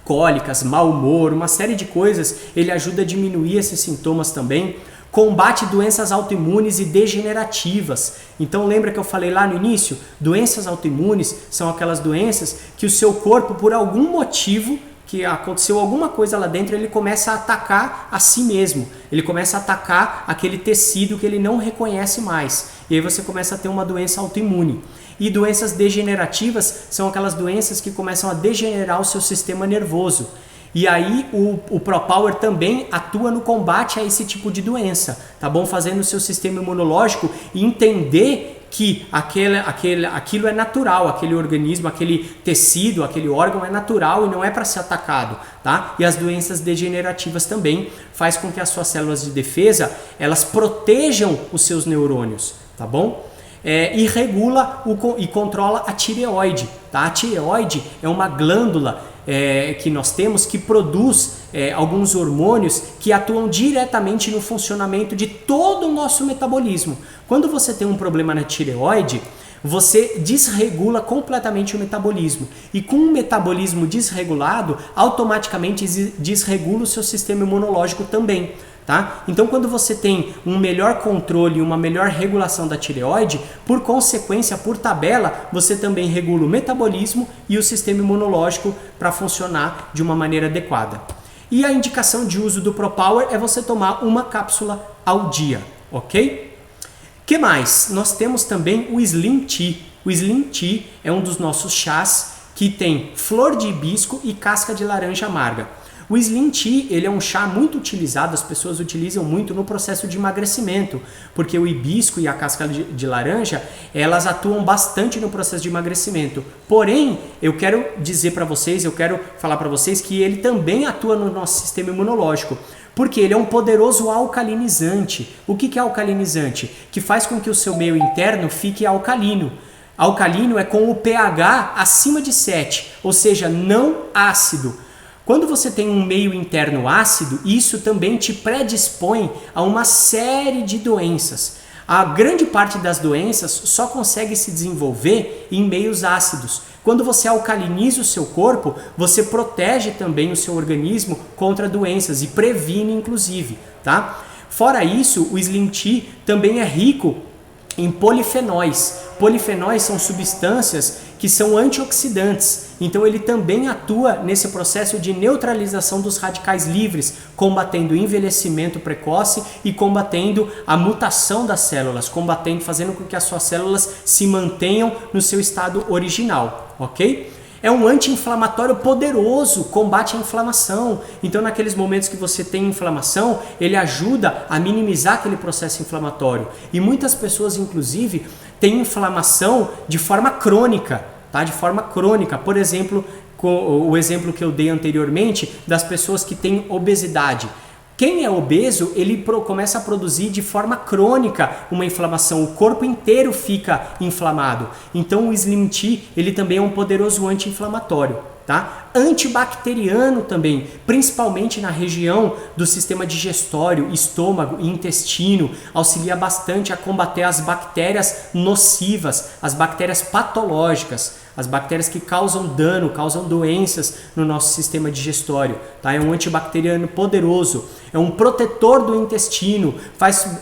cólicas, mau humor, uma série de coisas. Ele ajuda a diminuir esses sintomas também. Combate doenças autoimunes e degenerativas. Então lembra que eu falei lá no início? Doenças autoimunes são aquelas doenças que o seu corpo, por algum motivo, que aconteceu alguma coisa lá dentro, ele começa a atacar a si mesmo. Ele começa a atacar aquele tecido que ele não reconhece mais. E aí você começa a ter uma doença autoimune. E doenças degenerativas são aquelas doenças que começam a degenerar o seu sistema nervoso. E aí o ProPower também atua no combate a esse tipo de doença, tá bom? Fazendo o seu sistema imunológico entender que aquilo é natural, aquele organismo, aquele tecido, aquele órgão é natural e não é para ser atacado, tá? E as doenças degenerativas também faz com que as suas células de defesa, elas protejam os seus neurônios, tá bom? E regula e controla a tireoide, tá? A tireoide é uma glândula que nós temos que produz alguns hormônios que atuam diretamente no funcionamento de todo o nosso metabolismo. Quando você tem um problema na tireoide, você desregula completamente o metabolismo. E com um metabolismo desregulado, automaticamente desregula o seu sistema imunológico também. Tá? Então, quando você tem um melhor controle e uma melhor regulação da tireoide, por consequência, por tabela, você também regula o metabolismo e o sistema imunológico para funcionar de uma maneira adequada. E a indicação de uso do ProPower é você tomar uma cápsula ao dia, ok? Que mais? Nós temos também o Slim Tea. O Slim Tea é um dos nossos chás que tem flor de hibisco e casca de laranja amarga. O Slim Tea, ele é um chá muito utilizado, as pessoas utilizam muito no processo de emagrecimento, porque o hibisco e a casca de laranja, elas atuam bastante no processo de emagrecimento. Porém, eu quero dizer para vocês, eu quero falar para vocês que ele também atua no nosso sistema imunológico, porque ele é um poderoso alcalinizante. O que é alcalinizante? Que faz com que o seu meio interno fique alcalino. Alcalino é com o pH acima de 7, ou seja, não ácido. Quando você tem um meio interno ácido, isso também te predispõe a uma série de doenças. A grande parte das doenças só consegue se desenvolver em meios ácidos. Quando você alcaliniza o seu corpo, você protege também o seu organismo contra doenças e previne inclusive, tá? Fora isso, o Slim Tea também é rico em polifenóis. Polifenóis são substâncias que são antioxidantes, então ele também atua nesse processo de neutralização dos radicais livres, combatendo o envelhecimento precoce e combatendo a mutação das células, fazendo com que as suas células se mantenham no seu estado original, ok? É um anti-inflamatório poderoso, combate a inflamação. Então, naqueles momentos que você tem inflamação, ele ajuda a minimizar aquele processo inflamatório. E muitas pessoas, inclusive, têm inflamação de forma crônica, tá? De forma crônica. Por exemplo, o exemplo que eu dei anteriormente das pessoas que têm obesidade. Quem é obeso, ele começa a produzir de forma crônica uma inflamação, o corpo inteiro fica inflamado. Então o Slim Tea, ele também é um poderoso anti-inflamatório, tá? Antibacteriano também, principalmente na região do sistema digestório, estômago e intestino, auxilia bastante a combater as bactérias nocivas, as bactérias patológicas, as bactérias que causam dano, causam doenças no nosso sistema digestório, tá? É um antibacteriano poderoso, é um protetor do intestino,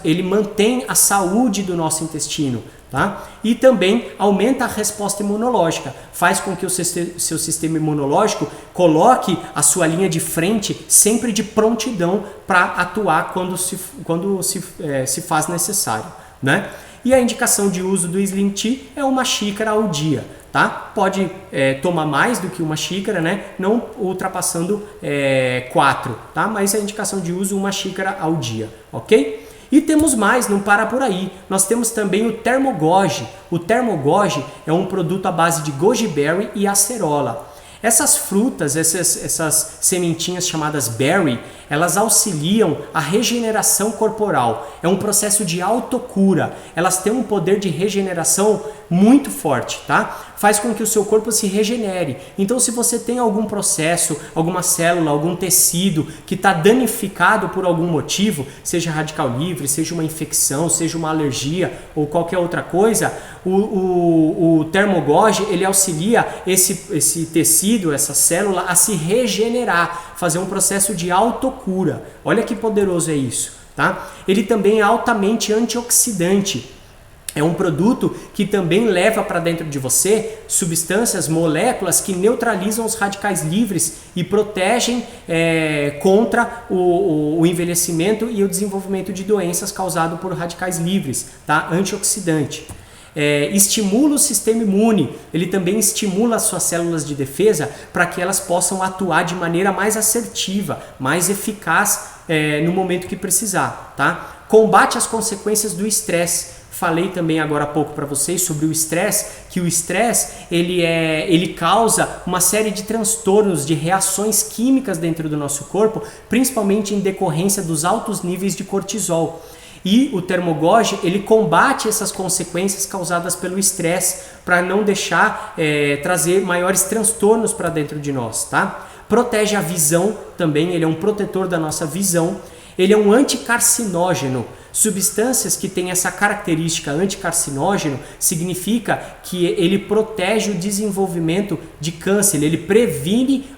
ele mantém a saúde do nosso intestino, tá? E também aumenta a resposta imunológica, faz com que o seu sistema imunológico coloque a sua linha de frente sempre de prontidão para atuar quando se faz necessário, né? E a indicação de uso do Slim Tea é uma xícara ao dia, tá? Pode tomar mais do que uma xícara, né? Não ultrapassando 4, tá? Mas a indicação de uso uma xícara ao dia, ok? E temos mais, não para por aí. Nós temos também o Thermogoji. O Thermogoji é um produto à base de goji berry e acerola. Essas frutas, essas sementinhas chamadas berry, elas auxiliam a regeneração corporal. É um processo de autocura. Elas têm um poder de regeneração muito forte, tá? Faz com que o seu corpo se regenere. Então, se você tem algum processo, alguma célula, algum tecido que está danificado por algum motivo, seja radical livre, seja uma infecção, seja uma alergia ou qualquer outra coisa, o Thermogoji, ele auxilia esse tecido, essa célula a se regenerar, fazer um processo de autocura. Olha que poderoso é isso, tá? Ele também é altamente antioxidante. É um produto que também leva para dentro de você substâncias, moléculas que neutralizam os radicais livres e protegem contra o envelhecimento e o desenvolvimento de doenças causado por radicais livres, tá? Antioxidante. Estimula o sistema imune, ele também estimula as suas células de defesa para que elas possam atuar de maneira mais assertiva, mais eficaz no momento que precisar, tá? Combate as consequências do estresse. Falei também agora há pouco para vocês sobre o estresse, que o estresse ele causa uma série de transtornos, de reações químicas dentro do nosso corpo, principalmente em decorrência dos altos níveis de cortisol. E o Thermogoji, ele combate essas consequências causadas pelo estresse para não deixar trazer maiores transtornos para dentro de nós, tá? Protege a visão também, ele é um protetor da nossa visão. Ele é um anticarcinógeno. Substâncias que têm essa característica anticarcinógeno significa que ele protege o desenvolvimento de câncer, ele previne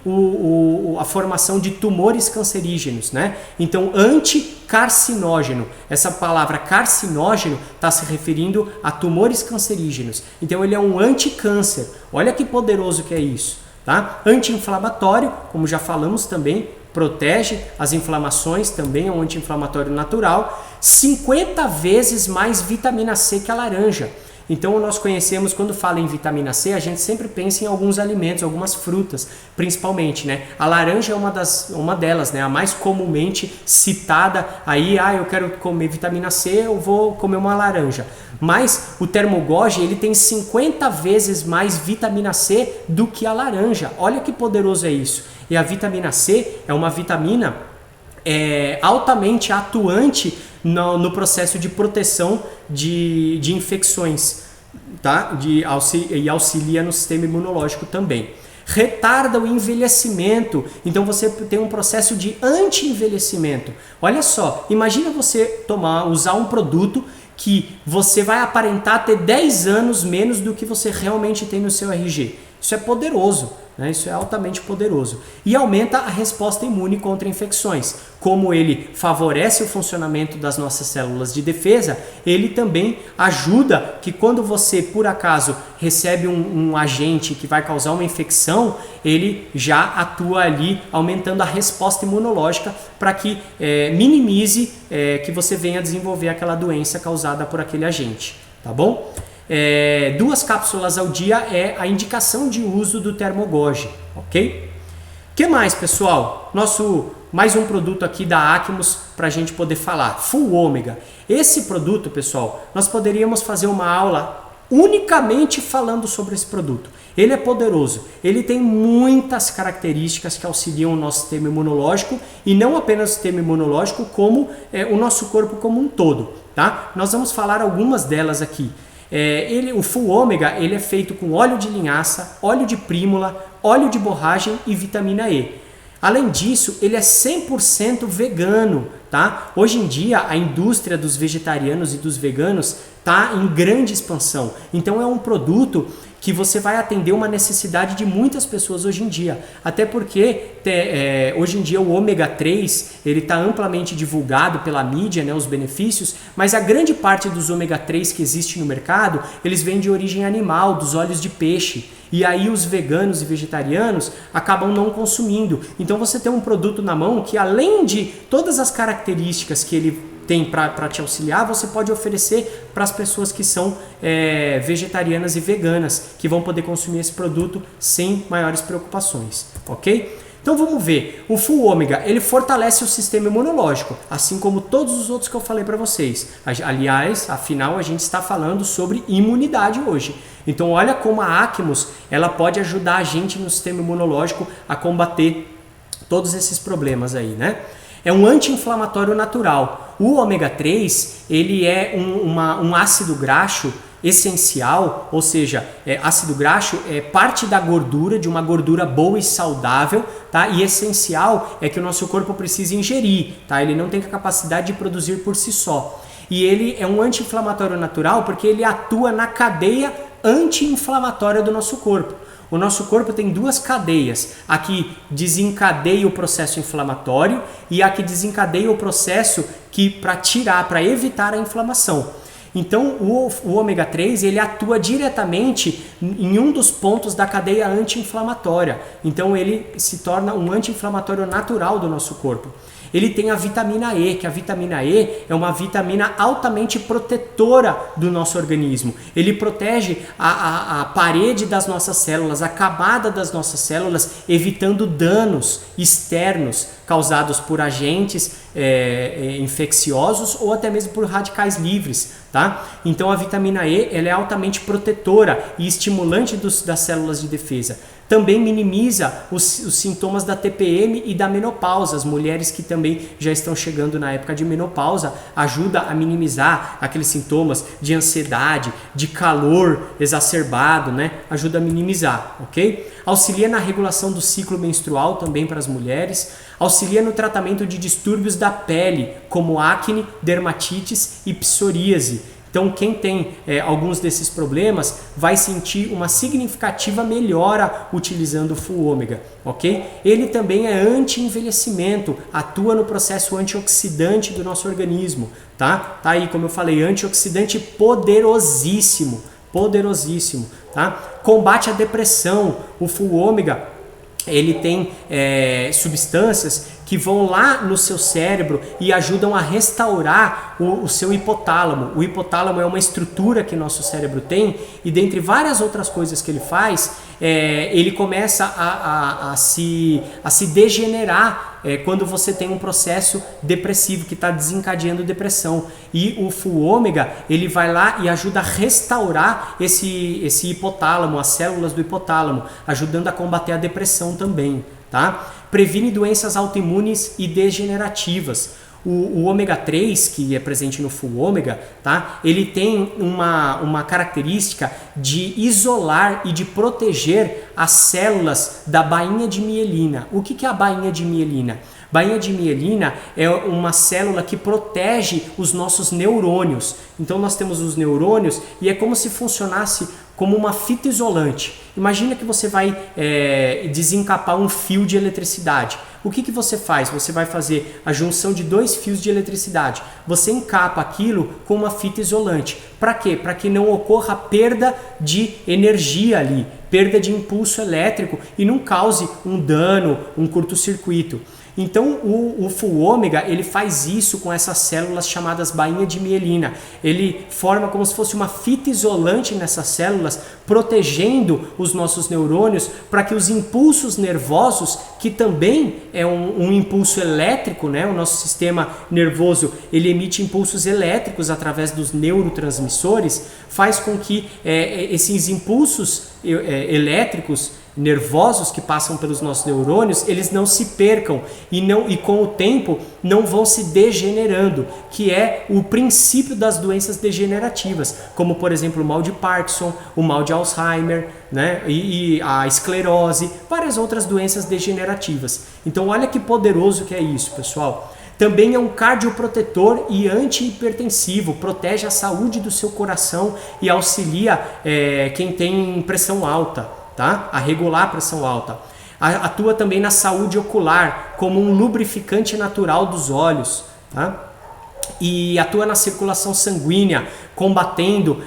a formação de tumores cancerígenos, né? Então, anticarcinógeno, essa palavra carcinógeno está se referindo a tumores cancerígenos. Então, ele é um anticâncer. Olha que poderoso que é isso, tá? Anti-inflamatório, como já falamos também, protege as inflamações, também é um anti-inflamatório natural, 50 vezes mais vitamina C que a laranja. Então nós conhecemos, quando fala em vitamina C, a gente sempre pensa em alguns alimentos, algumas frutas, principalmente, né? A laranja é uma delas, né? A mais comumente citada aí, eu quero comer vitamina C, eu vou comer uma laranja. Mas o Thermogoji, ele tem 50 vezes mais vitamina C do que a laranja. Olha que poderoso é isso. E a vitamina C é uma vitamina altamente atuante no processo de proteção de infecções, tá? E auxilia no sistema imunológico também. Retarda o envelhecimento, então você tem um processo de anti-envelhecimento. Olha só, imagina você usar um produto que você vai aparentar ter 10 anos menos do que você realmente tem no seu RG. Isso é poderoso, né? Isso é altamente poderoso. E aumenta a resposta imune contra infecções. Como ele favorece o funcionamento das nossas células de defesa, ele também ajuda que quando você, por acaso, recebe um agente que vai causar uma infecção, ele já atua ali aumentando a resposta imunológica para que minimize que você venha desenvolver aquela doença causada por aquele agente, tá bom? 2 cápsulas ao dia é a indicação de uso do Thermogoji, ok? O que mais, pessoal? Mais um produto aqui da Acmos para a gente poder falar, Full Ômega. Esse produto, pessoal, nós poderíamos fazer uma aula unicamente falando sobre esse produto. Ele é poderoso, ele tem muitas características que auxiliam o nosso sistema imunológico e não apenas o sistema imunológico, como o nosso corpo como um todo, tá? Nós vamos falar algumas delas aqui. O full ômega ele é feito com óleo de linhaça, óleo de prímula, óleo de borragem e vitamina E. Além disso, ele é 100% vegano, tá? Hoje em dia, a indústria dos vegetarianos e dos veganos está em grande expansão. Então, é um produto que você vai atender uma necessidade de muitas pessoas hoje em dia. Até porque hoje em dia o ômega 3 ele está amplamente divulgado pela mídia, né, os benefícios, mas a grande parte dos ômega 3 que existe no mercado, eles vêm de origem animal, dos óleos de peixe. E aí os veganos e vegetarianos acabam não consumindo. Então você tem um produto na mão que, além de todas as características que ele tem para te auxiliar, você pode oferecer para as pessoas que são vegetarianas e veganas, que vão poder consumir esse produto sem maiores preocupações, ok? Então vamos ver, o full ômega ele fortalece o sistema imunológico, assim como todos os outros que eu falei para vocês. Aliás, afinal a gente está falando sobre imunidade hoje. Então olha como a Acmus ela pode ajudar a gente no sistema imunológico a combater todos esses problemas aí, né? É um anti-inflamatório natural. O ômega 3 ele é um ácido graxo essencial, ou seja, ácido graxo é parte da gordura, de uma gordura boa e saudável, tá? E essencial é que o nosso corpo precisa ingerir, tá? Ele não tem capacidade de produzir por si só. E ele é um anti-inflamatório natural porque ele atua na cadeia anti-inflamatória do nosso corpo. O nosso corpo tem duas cadeias, a que desencadeia o processo inflamatório e a que desencadeia o processo para evitar a inflamação. Então o ômega 3 ele atua diretamente em um dos pontos da cadeia anti-inflamatória. Então ele se torna um anti-inflamatório natural do nosso corpo. Ele tem a vitamina E, que a vitamina E é uma vitamina altamente protetora do nosso organismo. Ele protege a parede das nossas células, a camada das nossas células, evitando danos externos causados por agentes infecciosos ou até mesmo por radicais livres, tá? Então a vitamina E ela é altamente protetora e estimulante das células de defesa. Também minimiza os sintomas da TPM e da menopausa. As mulheres que também já estão chegando na época de menopausa, ajuda a minimizar aqueles sintomas de ansiedade, de calor exacerbado, né? Ajuda a minimizar, ok? Auxilia na regulação do ciclo menstrual também para as mulheres. Auxilia no tratamento de distúrbios da pele, como acne, dermatites e psoríase. Então, quem tem alguns desses problemas vai sentir uma significativa melhora utilizando o full ômega, ok? Ele também é anti-envelhecimento, atua no processo antioxidante do nosso organismo, tá? Tá aí, como eu falei, antioxidante poderosíssimo, tá? Combate a depressão, o full ômega, ele tem substâncias que vão lá no seu cérebro e ajudam a restaurar o seu hipotálamo. O hipotálamo é uma estrutura que nosso cérebro tem e dentre várias outras coisas que ele faz, ele começa a se degenerar quando você tem um processo depressivo que está desencadeando depressão. E o full ômega ele vai lá e ajuda a restaurar esse hipotálamo, as células do hipotálamo, ajudando a combater a depressão também. Tá? Previne doenças autoimunes e degenerativas. O ômega 3, que é presente no full ômega, tá? Ele tem uma característica de isolar e de proteger as células da bainha de mielina. O que é a bainha de mielina? Bainha de mielina é uma célula que protege os nossos neurônios. Então nós temos os neurônios e é como se funcionasse como uma fita isolante. Imagina que você vai desencapar um fio de eletricidade. O que você faz? Você vai fazer a junção de dois fios de eletricidade. Você encapa aquilo com uma fita isolante. Para quê? Para que não ocorra perda de energia ali, perda de impulso elétrico e não cause um dano, um curto-circuito. Então o full ômega ele faz isso com essas células chamadas bainha de mielina. Ele forma como se fosse uma fita isolante nessas células, protegendo os nossos neurônios para que os impulsos nervosos, que também é um impulso elétrico, né? O nosso sistema nervoso ele emite impulsos elétricos através dos neurotransmissores, faz com que esses impulsos elétricos nervosos que passam pelos nossos neurônios, eles não se percam e com o tempo não vão se degenerando, que é o princípio das doenças degenerativas, como por exemplo o mal de Parkinson, o mal de Alzheimer, né? e a esclerose, várias outras doenças degenerativas. Então olha que poderoso que é isso, pessoal. Também é um cardioprotetor e antihipertensivo, protege a saúde do seu coração e auxilia quem tem pressão alta, tá? A regular a pressão alta. Atua também na saúde ocular, como um lubrificante natural dos olhos, tá? E atua na circulação sanguínea, combatendo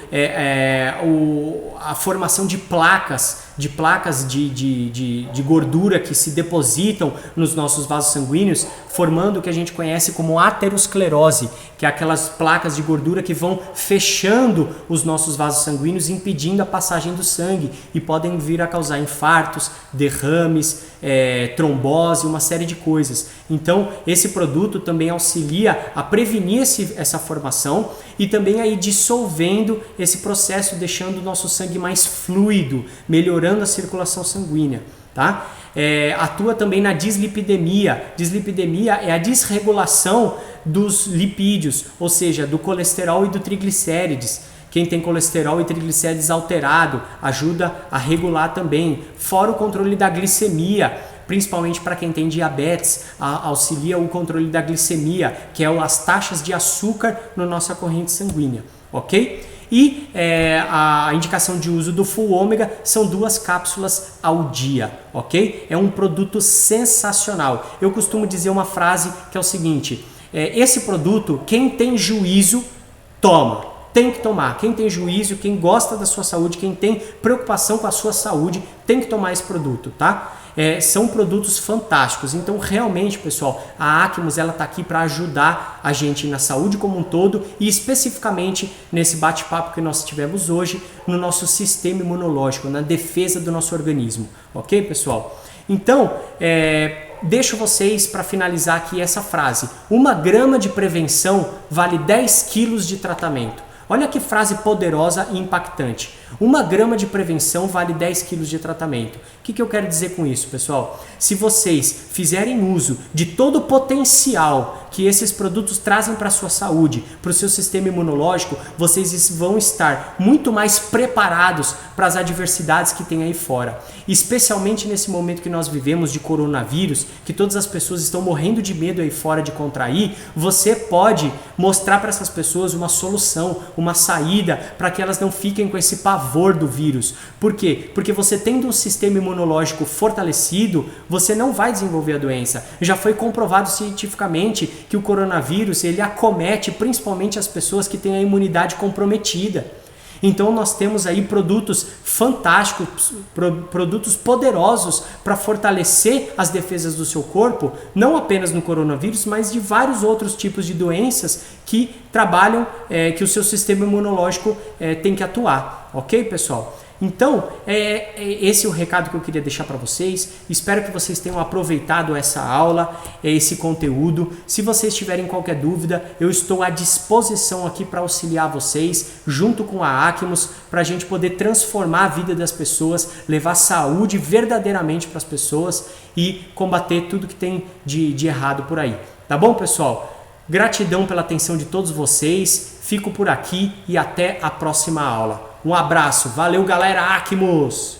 a formação de placas de gordura que se depositam nos nossos vasos sanguíneos, formando o que a gente conhece como aterosclerose, que é aquelas placas de gordura que vão fechando os nossos vasos sanguíneos, impedindo a passagem do sangue e podem vir a causar infartos, derrames, trombose, uma série de coisas. Então, esse produto também auxilia a prevenir essa formação e também aí dissolvendo esse processo, deixando o nosso sangue mais fluido, melhorando a circulação sanguínea, tá? Atua também na dislipidemia. Dislipidemia é a desregulação dos lipídios, ou seja, do colesterol e do triglicérides. Quem tem colesterol e triglicérides alterado ajuda a regular também. Fora o controle da glicemia, principalmente para quem tem diabetes, auxilia o controle da glicemia, que é as taxas de açúcar na nossa corrente sanguínea, ok? E a indicação de uso do Full Ômega são 2 cápsulas ao dia, ok? É um produto sensacional. Eu costumo dizer uma frase que é o seguinte, esse produto, quem tem juízo, toma. Tem que tomar. Quem tem juízo, quem gosta da sua saúde, quem tem preocupação com a sua saúde, tem que tomar esse produto, tá? São produtos fantásticos. Então, realmente, pessoal, a Acmus ela está aqui para ajudar a gente na saúde como um todo e especificamente nesse bate-papo que nós tivemos hoje no nosso sistema imunológico, na defesa do nosso organismo. Ok, pessoal? Então, deixo vocês para finalizar aqui essa frase. 1 grama de prevenção vale 10 quilos de tratamento. Olha que frase poderosa e impactante. 1 grama de prevenção vale 10 quilos de tratamento. O que eu quero dizer com isso, pessoal? Se vocês fizerem uso de todo o potencial que esses produtos trazem para a sua saúde, para o seu sistema imunológico, vocês vão estar muito mais preparados para as adversidades que tem aí fora. Especialmente nesse momento que nós vivemos de coronavírus, que todas as pessoas estão morrendo de medo aí fora de contrair, você pode mostrar para essas pessoas uma solução, uma saída para que elas não fiquem com esse pavor do vírus. Por quê? Porque você tendo um sistema imunológico fortalecido, você não vai desenvolver a doença. Já foi comprovado cientificamente que o coronavírus ele acomete principalmente as pessoas que têm a imunidade comprometida. Então nós temos aí produtos fantásticos, produtos poderosos para fortalecer as defesas do seu corpo, não apenas no coronavírus, mas de vários outros tipos de doenças que trabalham, que o seu sistema imunológico tem que atuar. Ok, pessoal? Então, esse é o recado que eu queria deixar para vocês. Espero que vocês tenham aproveitado essa aula, esse conteúdo. Se vocês tiverem qualquer dúvida, eu estou à disposição aqui para auxiliar vocês, junto com a Acmus, para a gente poder transformar a vida das pessoas, levar saúde verdadeiramente para as pessoas e combater tudo que tem de errado por aí. Tá bom, pessoal? Gratidão pela atenção de todos vocês. Fico por aqui e até a próxima aula. Um abraço. Valeu, galera. Acmus!